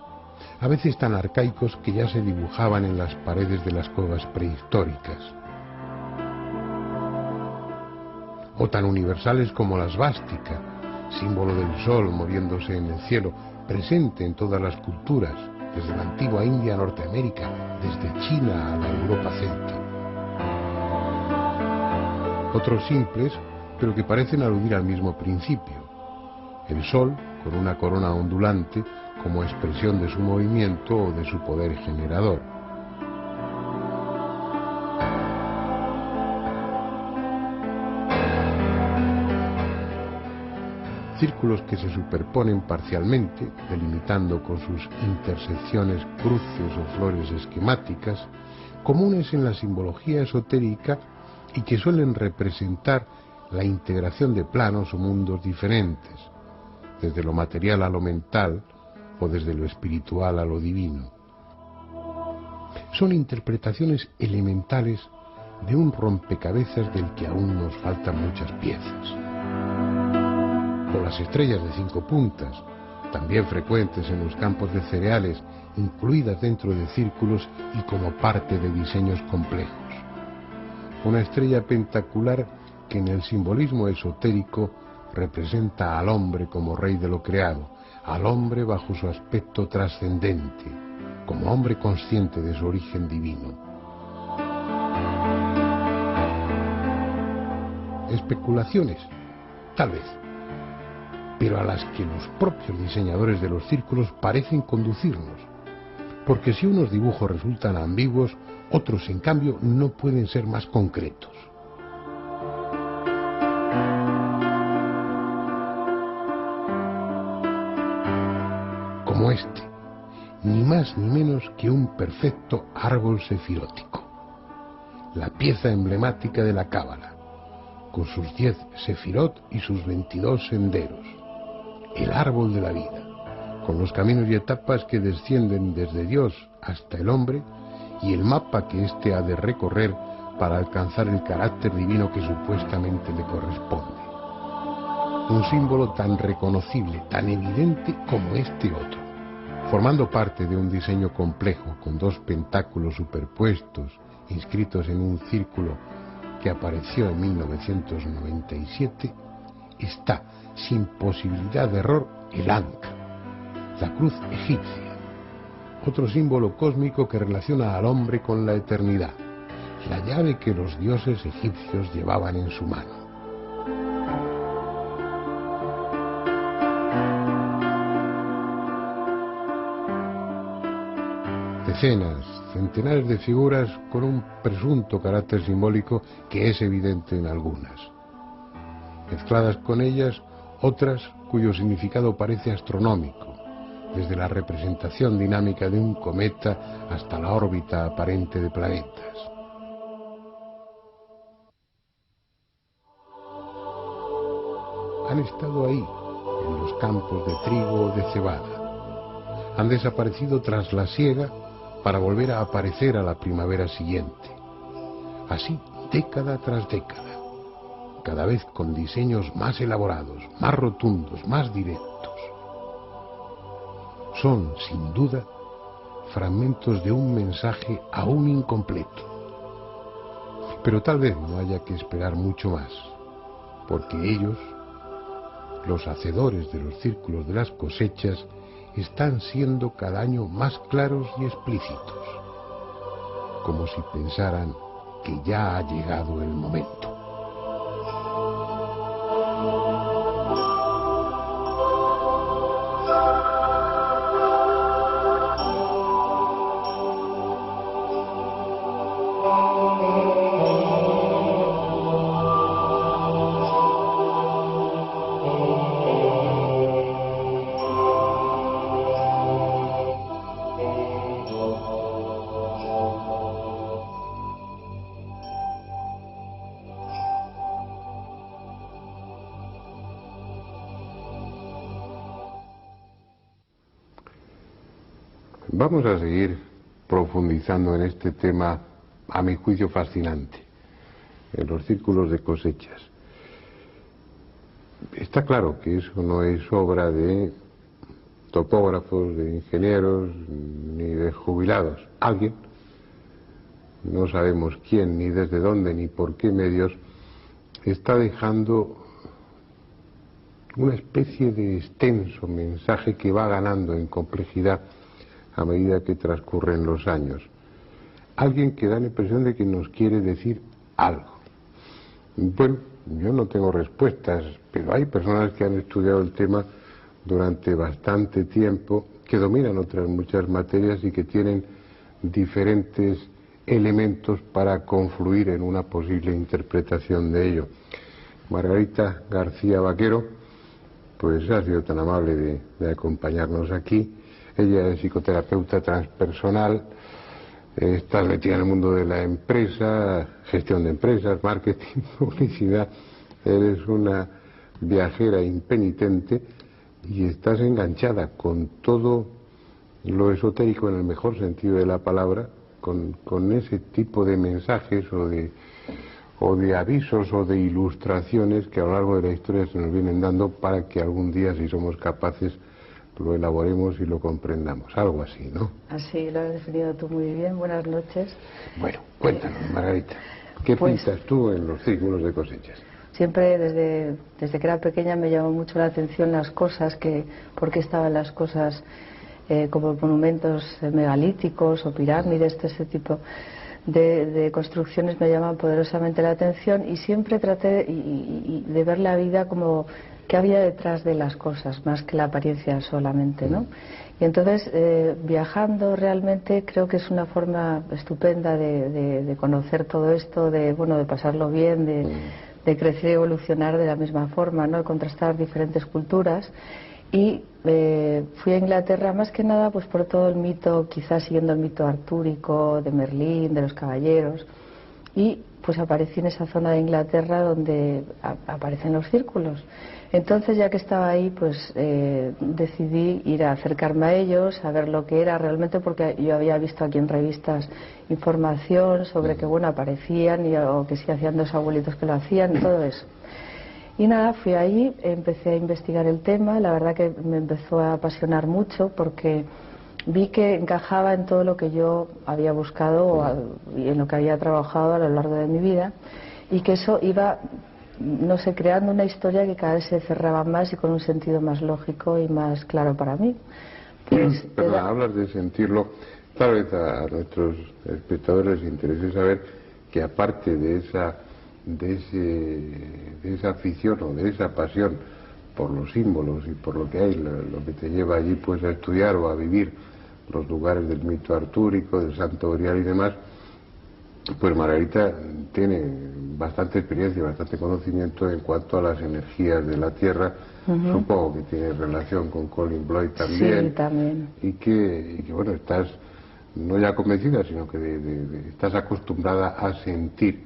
a veces tan arcaicos que ya se dibujaban en las paredes de las cuevas prehistóricas, o tan universales como la svástica, símbolo del sol moviéndose en el cielo, presente en todas las culturas, desde la antigua India a Norteamérica, desde China a la Europa celta. Otros simples, pero que parecen aludir al mismo principio. El sol, con una corona ondulante, como expresión de su movimiento o de su poder generador. Círculos que se superponen parcialmente, delimitando con sus intersecciones cruces o flores esquemáticas, comunes en la simbología esotérica y que suelen representar la integración de planos o mundos diferentes, desde lo material a lo mental o desde lo espiritual a lo divino. Son interpretaciones elementales de un rompecabezas del que aún nos faltan muchas piezas. O las estrellas de 5 puntas, también frecuentes en los campos de cereales, incluidas dentro de círculos y como parte de diseños complejos. Una estrella pentacular que en el simbolismo esotérico representa al hombre como rey de lo creado, al hombre bajo su aspecto trascendente, como hombre consciente de su origen divino. Especulaciones, tal vez. pero a las que los propios diseñadores de los círculos parecen conducirnos. Porque si unos dibujos resultan ambiguos, otros en cambio no pueden ser más concretos. Como este, ni más ni menos que un perfecto árbol sefirótico, la pieza emblemática de la Cábala, con sus 10 sefirot y sus 22 senderos, el árbol de la vida, con los caminos y etapas que descienden desde Dios hasta el hombre y el mapa que éste ha de recorrer para alcanzar el carácter divino que supuestamente le corresponde. Un símbolo tan reconocible, tan evidente como este otro, formando parte de un diseño complejo con 2 pentáculos superpuestos inscritos en un círculo que apareció en 1997, está, sin posibilidad de error, el Ankh, la cruz egipcia, otro símbolo cósmico que relaciona al hombre con la eternidad, la llave que los dioses egipcios llevaban en su mano. Decenas, centenares de figuras con un presunto carácter simbólico que es evidente en algunas. Mezcladas con ellas, otras cuyo significado parece astronómico, desde la representación dinámica de un cometa hasta la órbita aparente de planetas. Han estado ahí, en los campos de trigo o de cebada. Han desaparecido tras la siega para volver a aparecer a la primavera siguiente. Así, década tras década, cada vez con diseños más elaborados, más rotundos, más directos. Son, sin duda, fragmentos de un mensaje aún incompleto. Pero tal vez no haya que esperar mucho más, porque ellos, los hacedores de los círculos de las cosechas, están siendo cada año más claros y explícitos, como si pensaran que ya ha llegado el momento. Vamos a seguir profundizando en este tema, a mi juicio fascinante, en los círculos de cosechas. Está claro que eso no es obra de topógrafos, de ingenieros, ni de jubilados. Alguien, no sabemos quién, ni desde dónde, ni por qué medios, está dejando una especie de extenso mensaje que va ganando en complejidad a medida que transcurren los años. Alguien que da la impresión de que nos quiere decir algo. Bueno, yo no tengo respuestas, pero hay personas que han estudiado el tema durante bastante tiempo, que dominan otras muchas materias y que tienen diferentes elementos para confluir en una posible interpretación de ello. Margarita García Vaquero, pues ha sido tan amable de acompañarnos aquí. Ella es psicoterapeuta transpersonal, está metida en el mundo de la empresa, gestión de empresas, marketing, publicidad. Eres una viajera impenitente y estás enganchada con todo lo esotérico en el mejor sentido de la palabra, con ese tipo de mensajes o de avisos o de ilustraciones que a lo largo de la historia se nos vienen dando para que algún día, si somos capaces, lo elaboremos y lo comprendamos, algo así, ¿no? Así lo has definido tú muy bien. Buenas noches. Bueno, cuéntanos, Margarita, ¿qué pintas tú en los círculos de cosechas? Siempre desde que era pequeña me llamó mucho la atención las cosas, por qué estaban las cosas como monumentos megalíticos o pirámides, ese tipo de construcciones me llaman poderosamente la atención, y siempre traté de ver la vida como qué había detrás de las cosas, más que la apariencia solamente, ¿no? Y entonces, viajando realmente creo que es una forma estupenda de conocer todo esto, de pasarlo bien, de crecer y evolucionar de la misma forma, ¿no? De contrastar diferentes culturas. Y fui a Inglaterra más que nada pues por todo el mito, quizás siguiendo el mito artúrico, de Merlín, de los caballeros. Y pues aparecí en esa zona de Inglaterra donde aparecen los círculos. Entonces, ya que estaba ahí, pues decidí ir a acercarme a ellos, a ver lo que era realmente, porque yo había visto aquí en revistas información sobre que, bueno, aparecían o que sí hacían dos abuelitos que lo hacían y todo eso. Y nada, fui allí, empecé a investigar el tema, la verdad que me empezó a apasionar mucho porque vi que encajaba en todo lo que yo había buscado y en lo que había trabajado a lo largo de mi vida, y que eso iba, no sé, creando una historia que cada vez se cerraba más y con un sentido más lógico y más claro para mí. Pues, pero hablas de sentirlo, tal vez a nuestros espectadores les interese saber que aparte de esa afición o de esa pasión por los símbolos y por lo que hay, lo que te lleva allí pues a estudiar o a vivir los lugares del mito artúrico, del Santo Grial y demás, pues Margarita tiene bastante experiencia, bastante conocimiento en cuanto a las energías de la Tierra. Supongo que tiene relación con Colin Bloyd también. Sí, también. Y que bueno, estás no ya convencida, sino que estás acostumbrada a sentir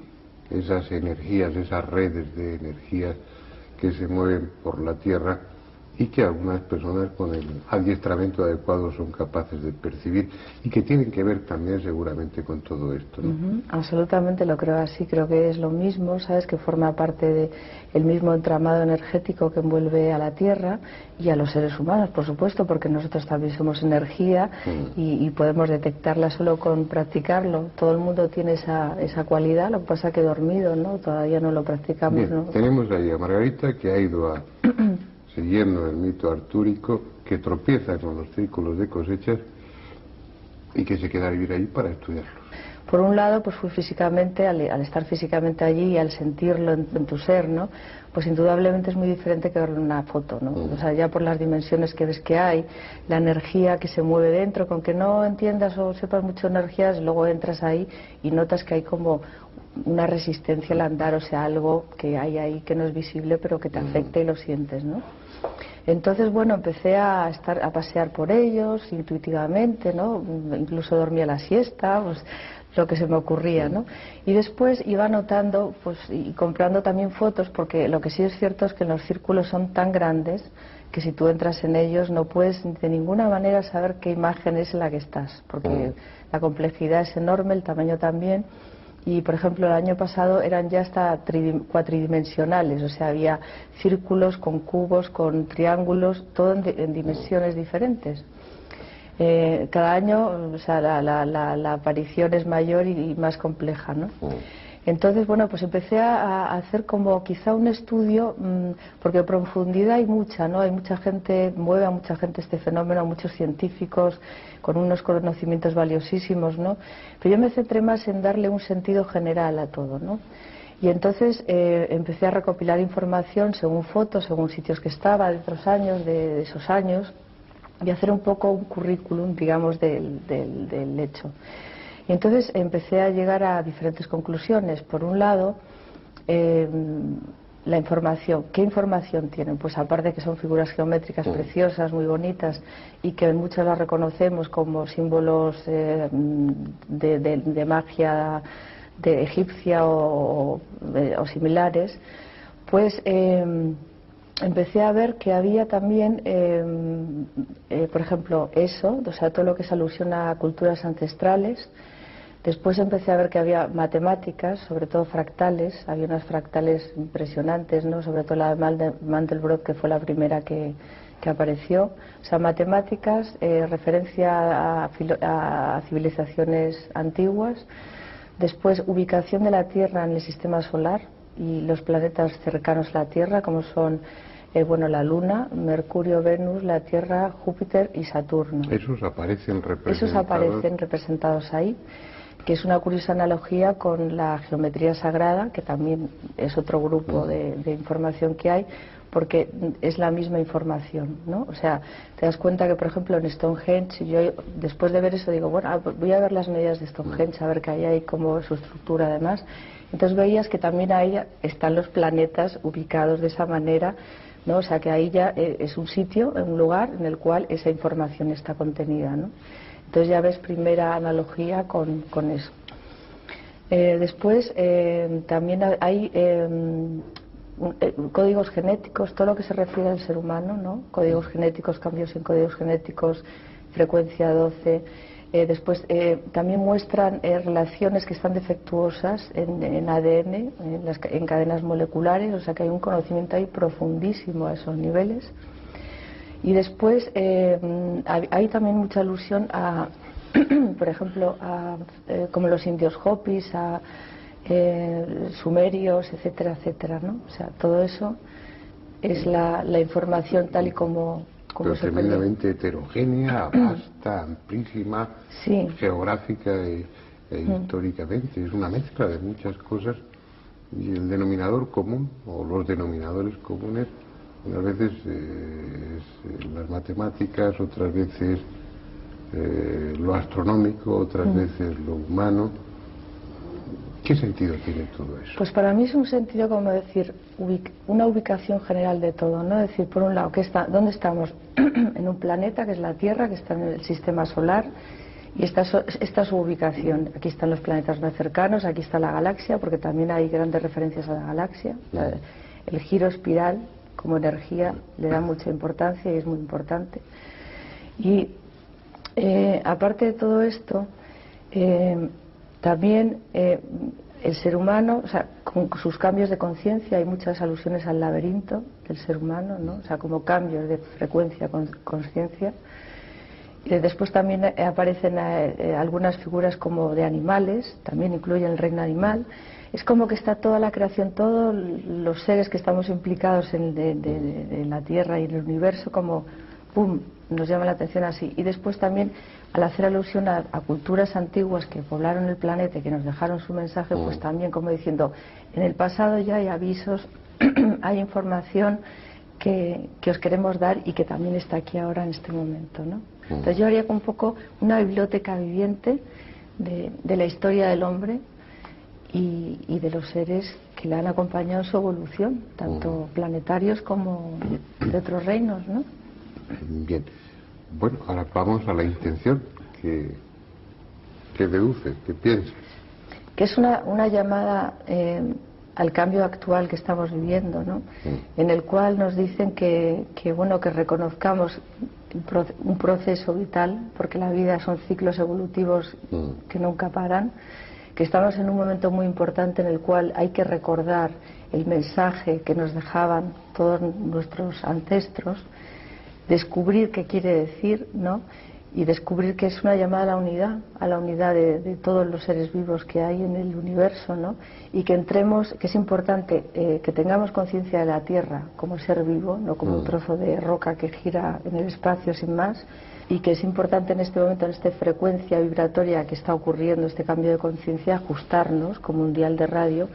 esas energías, esas redes de energías que se mueven por la Tierra y que algunas personas con el adiestramiento adecuado son capaces de percibir y que tienen que ver también seguramente con todo esto, ¿no? Absolutamente lo creo así, creo que es lo mismo, sabes, que forma parte del mismo entramado energético que envuelve a la Tierra y a los seres humanos, por supuesto, porque nosotros también somos energía y podemos detectarla solo con practicarlo. Todo el mundo tiene esa cualidad, lo que pasa que dormido, ¿no? Todavía no lo practicamos. Bien, ¿no? Tenemos ahí a Margarita que ha ido siguiendo el mito artúrico, que tropieza con los círculos de cosechas y que se queda a vivir allí para estudiarlos. Por un lado, pues fui físicamente, al estar físicamente allí y al sentirlo en tu ser, ¿no? Pues indudablemente es muy diferente que verlo en una foto, ¿no? O sea, ya por las dimensiones que ves que hay, la energía que se mueve dentro, con que no entiendas o sepas mucho energías, luego entras ahí y notas que hay como una resistencia al andar, o sea, algo que hay ahí que no es visible pero que te afecta y lo sientes, ¿no? Entonces, bueno, empecé a pasear por ellos intuitivamente, ¿no? Incluso dormía la siesta, pues lo que se me ocurría, ¿no? Y después iba anotando, pues, y comprando también fotos, porque lo que sí es cierto es que los círculos son tan grandes que si tú entras en ellos no puedes de ninguna manera saber qué imagen es en la que estás, porque la complejidad es enorme, el tamaño también. Y, por ejemplo, el año pasado eran ya hasta cuatridimensionales, o sea, había círculos con cubos, con triángulos, todo en dimensiones diferentes. Cada año, o sea, la aparición es mayor y más compleja, ¿no? Entonces, bueno, pues empecé a hacer como quizá un estudio, porque en profundidad hay mucha, ¿no? Hay mucha gente, mueve a mucha gente este fenómeno, muchos científicos con unos conocimientos valiosísimos, ¿no? Pero yo me centré más en darle un sentido general a todo, ¿no? Y entonces empecé a recopilar información según fotos, según sitios que estaba, de otros años, de esos años, y hacer un poco un currículum, digamos, del hecho. Y entonces empecé a llegar a diferentes conclusiones. Por un lado, la información. ¿Qué información tienen? Pues aparte que son figuras geométricas preciosas, muy bonitas, y que muchas las reconocemos como símbolos de magia de egipcia o similares, pues empecé a ver que había también, por ejemplo, eso, o sea, todo lo que es alusión a culturas ancestrales. Después empecé a ver que había matemáticas, sobre todo fractales, había unas fractales impresionantes, ¿no? Sobre todo la de Mandelbrot, que fue la primera que apareció. O sea, matemáticas, referencia a civilizaciones antiguas. Después, ubicación de la Tierra en el sistema solar y los planetas cercanos a la Tierra, como son bueno, la Luna, Mercurio, Venus, la Tierra, Júpiter y Saturno. Esos aparecen representados ahí, que es una curiosa analogía con la geometría sagrada, que también es otro grupo de información que hay, porque es la misma información, ¿no? O sea, te das cuenta que, por ejemplo, en Stonehenge, yo después de ver eso digo, bueno, voy a ver las medidas de Stonehenge, a ver qué hay ahí, cómo es su estructura además. Entonces veías que también ahí están los planetas ubicados de esa manera, ¿no? O sea, que ahí ya es un sitio, un lugar en el cual esa información está contenida, ¿no? Entonces ya ves primera analogía con eso. Después también hay códigos genéticos, todo lo que se refiere al ser humano, ¿no? Códigos genéticos, cambios en códigos genéticos, frecuencia 12. Después también muestran relaciones que están defectuosas en ADN, en cadenas moleculares, o sea que hay un conocimiento ahí profundísimo a esos niveles. Y después hay también mucha alusión a, por ejemplo, como los indios Hopis, a sumerios, etcétera, etcétera, ¿no? O sea, todo eso es la información tal y como pero se tremendamente heterogénea, vasta, amplísima, sí. geográfica e históricamente. Es una mezcla de muchas cosas y el denominador común, o los denominadores comunes, unas veces las matemáticas, otras veces lo astronómico, otras veces lo humano. ¿Qué sentido tiene todo eso? Pues para mí es un sentido, como decir, una ubicación general de todo, ¿no? Es decir, por un lado, ¿dónde estamos? En un planeta que es la Tierra, que está en el sistema solar, y esta es su ubicación. Aquí están los planetas más cercanos, aquí está la galaxia, porque también hay grandes referencias a la galaxia. El giro espiral como energía le da mucha importancia y es muy importante. Y aparte de todo esto, también el ser humano, o sea, con sus cambios de conciencia, hay muchas alusiones al laberinto del ser humano, ¿no? O sea, como cambios de frecuencia, conciencia. Y después también aparecen algunas figuras como de animales, también incluyen el reino animal. Es como que está toda la creación, todos los seres que estamos implicados en la Tierra y en el universo, como ¡pum!, nos llama la atención así. Y después también, al hacer alusión a culturas antiguas que poblaron el planeta y que nos dejaron su mensaje, pues también como diciendo, en el pasado ya hay avisos, hay información que os queremos dar y que también está aquí ahora en este momento, ¿no? Entonces yo haría un poco una biblioteca viviente de la historia del hombre y de los seres que le han acompañado en su evolución, tanto planetarios como de otros reinos, ¿no? Bien. Bueno, ahora vamos a la intención que deduce, que piensa. Que es una llamada al cambio actual que estamos viviendo, ¿no? En el cual nos dicen que reconozcamos un proceso vital, porque la vida son ciclos evolutivos que nunca paran, que estamos en un momento muy importante en el cual hay que recordar el mensaje que nos dejaban todos nuestros ancestros, descubrir qué quiere decir, ¿no? Y descubrir que es una llamada a la unidad de todos los seres vivos que hay en el universo, ¿no? Y que entremos, que es importante que tengamos conciencia de la Tierra como ser vivo, no como un trozo de roca que gira en el espacio sin más, y que es importante en este momento, en esta frecuencia vibratoria que está ocurriendo, este cambio de conciencia, ajustarnos como un dial de radio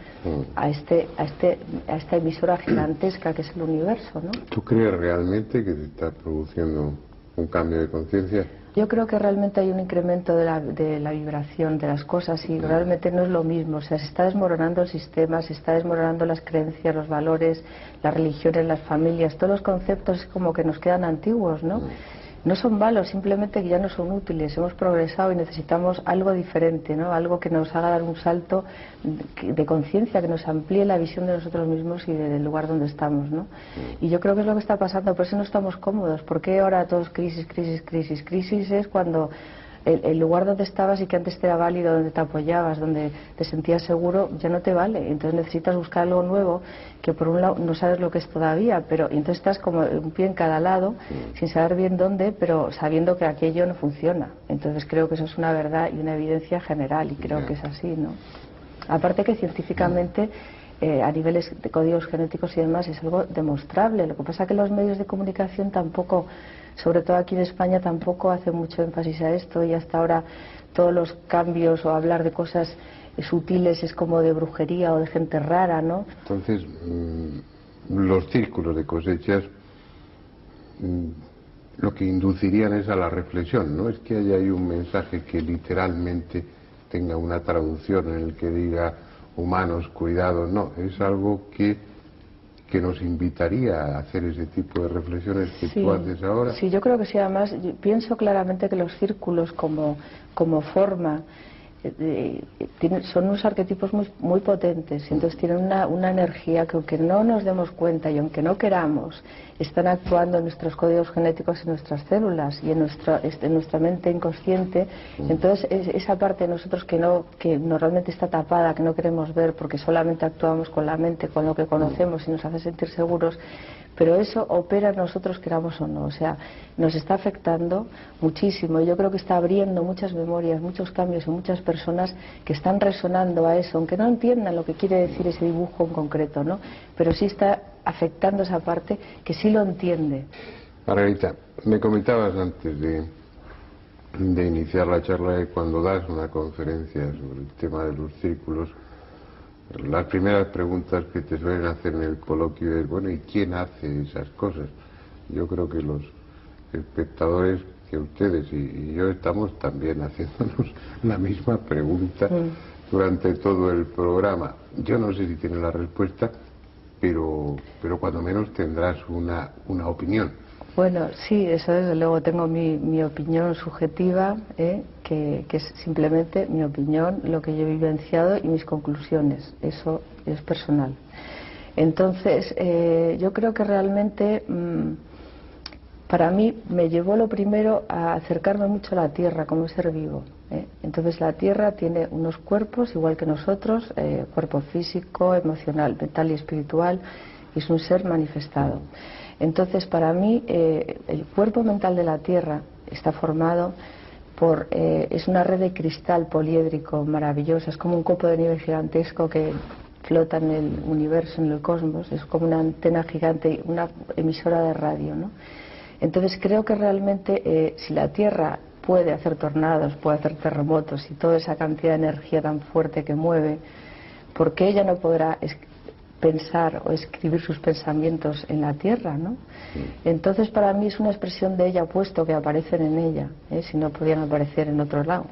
a esta emisora gigantesca que es el universo, ¿no? ¿Tú crees realmente que se está produciendo un cambio de conciencia? Yo creo que realmente hay un incremento de la vibración de las cosas y realmente no es lo mismo. O sea, se está desmoronando el sistema, se está desmoronando las creencias, los valores, las religiones, las familias, todos los conceptos como que nos quedan antiguos, ¿no? No son malos, simplemente que ya no son útiles. Hemos progresado y necesitamos algo diferente, ¿no? Algo que nos haga dar un salto de conciencia, que nos amplíe la visión de nosotros mismos y del lugar donde estamos, ¿no? Y yo creo que es lo que está pasando, por eso no estamos cómodos. ¿Por qué ahora todos crisis, crisis, crisis? Crisis es cuando el lugar donde estabas y que antes te era válido, donde te apoyabas, donde te sentías seguro, ya no te vale. Entonces necesitas buscar algo nuevo que por un lado no sabes lo que es todavía, pero entonces estás como un pie en cada lado, sin saber bien dónde, pero sabiendo que aquello no funciona. Entonces creo que eso es una verdad y una evidencia general y creo que es así, ¿no? Aparte que científicamente a niveles de códigos genéticos y demás es algo demostrable. Lo que pasa es que los medios de comunicación tampoco, sobre todo aquí en España, tampoco hacen mucho énfasis a esto y hasta ahora todos los cambios o hablar de cosas sutiles es como de brujería o de gente rara, ¿no? Entonces, los círculos de cosechas lo que inducirían es a la reflexión. No es que haya ahí un mensaje que literalmente tenga una traducción en el que diga humanos, cuidados, no, es algo que nos invitaría a hacer ese tipo de reflexiones que tú haces ahora. Sí, yo creo que sí. Además, yo pienso claramente que los círculos como forma son unos arquetipos muy potentes, y entonces tienen una energía que, aunque no nos demos cuenta y aunque no queramos, están actuando en nuestros códigos genéticos, en nuestras células y en nuestra mente inconsciente. Entonces esa parte de nosotros que normalmente está tapada, que no queremos ver porque solamente actuamos con la mente, con lo que conocemos y nos hace sentir seguros, pero eso opera en nosotros, queramos o no. O sea, nos está afectando muchísimo, y yo creo que está abriendo muchas memorias, muchos cambios en muchas personas que están resonando a eso, aunque no entiendan lo que quiere decir ese dibujo en concreto, ¿no? Pero sí está afectando esa parte que sí lo entiende. Margarita, me comentabas antes de iniciar la charla que cuando das una conferencia sobre el tema de los círculos, las primeras preguntas que te suelen hacer en el coloquio es, bueno, ¿y quién hace esas cosas? Yo creo que los espectadores, que ustedes y yo, estamos también haciéndonos la misma pregunta durante todo el programa. Yo no sé si tiene la respuesta, pero cuando menos tendrás una opinión. Bueno, sí, eso desde luego. Tengo mi opinión subjetiva, que es simplemente mi opinión, lo que yo he vivenciado y mis conclusiones. Eso es personal. Entonces, yo creo que realmente, para mí, me llevó lo primero a acercarme mucho a la Tierra como ser vivo. Entonces, la Tierra tiene unos cuerpos, igual que nosotros, cuerpo físico, emocional, mental y espiritual, y es un ser manifestado. Entonces, para mí, el cuerpo mental de la Tierra está formado por... es una red de cristal poliédrico maravillosa, es como un copo de nieve gigantesco que flota en el universo, en el cosmos, es como una antena gigante, una emisora de radio, ¿no? Entonces, creo que realmente, si la Tierra puede hacer tornados, puede hacer terremotos y toda esa cantidad de energía tan fuerte que mueve, ¿por qué ella no podrá pensar o escribir sus pensamientos en la Tierra, ¿no? Entonces, para mí es una expresión de ella, puesto que aparecen en ella, si no podían aparecer en otro lado.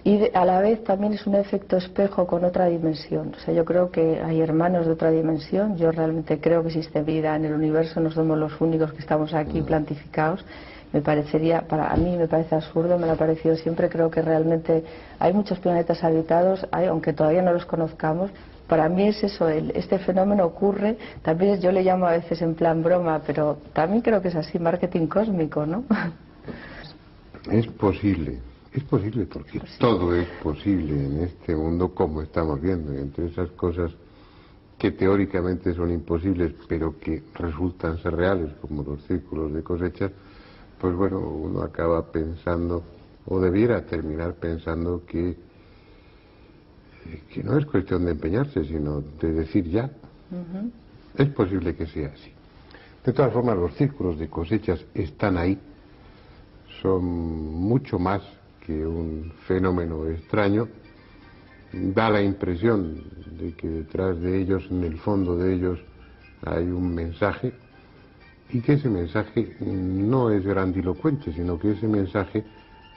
Y a la vez también es un efecto espejo con otra dimensión. O sea, yo creo que hay hermanos de otra dimensión. Yo realmente creo que existe vida en el universo, no somos los únicos que estamos aquí plantificados. A mí me parece absurdo, me lo ha parecido siempre. Creo que realmente hay muchos planetas habitados, aunque todavía no los conozcamos. Para mí es eso, este fenómeno ocurre, también yo le llamo a veces en plan broma, pero también creo que es así, marketing cósmico, ¿no? Es posible porque todo es posible en este mundo, como estamos viendo, y entre esas cosas que teóricamente son imposibles, pero que resultan ser reales, como los círculos de cosechas, pues bueno, uno acaba pensando, o debiera terminar pensando que no es cuestión de empeñarse, sino de decir ya. Es posible que sea así. De todas formas, los círculos de cosechas están ahí, son mucho más que un fenómeno extraño. Da la impresión de que detrás de ellos, en el fondo de ellos, hay un mensaje, y que ese mensaje no es grandilocuente, sino que ese mensaje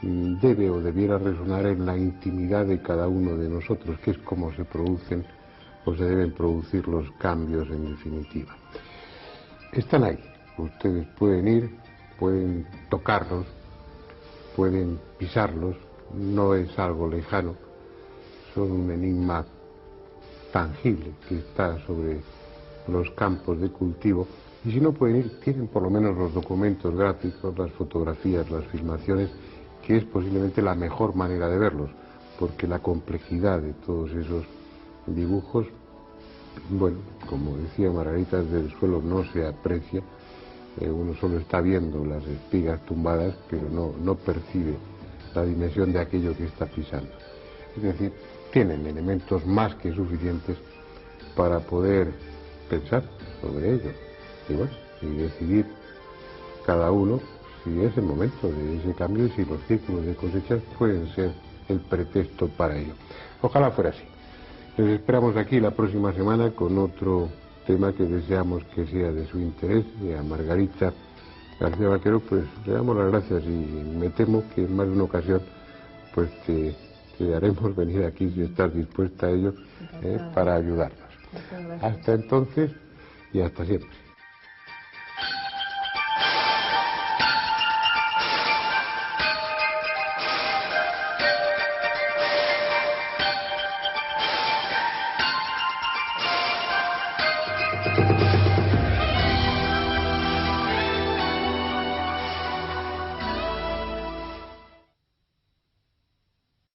debe o debiera resonar en la intimidad de cada uno de nosotros, que es como se producen o se deben producir los cambios en definitiva. Están ahí, ustedes pueden ir, pueden tocarlos, pueden pisarlos, no es algo lejano, son un enigma tangible que está sobre los campos de cultivo, y si no pueden ir, tienen por lo menos los documentos gráficos, las fotografías, las filmaciones, que es posiblemente la mejor manera de verlos, porque la complejidad de todos esos dibujos, bueno, como decía Margarita, desde el suelo no se aprecia, uno solo está viendo las espigas tumbadas, pero no percibe la dimensión de aquello que está pisando. Es decir, tienen elementos más que suficientes para poder pensar sobre ello, y bueno, y decidir cada uno si es el momento de ese cambio y si los círculos de cosechas pueden ser el pretexto para ello. Ojalá fuera así. Les esperamos aquí la próxima semana con otro tema que deseamos que sea de su interés. Y a Margarita García Vaquero pues le damos las gracias y me temo que en más de una ocasión pues te haremos venir aquí si estás dispuesta a ello, para ayudarnos. Hasta entonces y hasta siempre.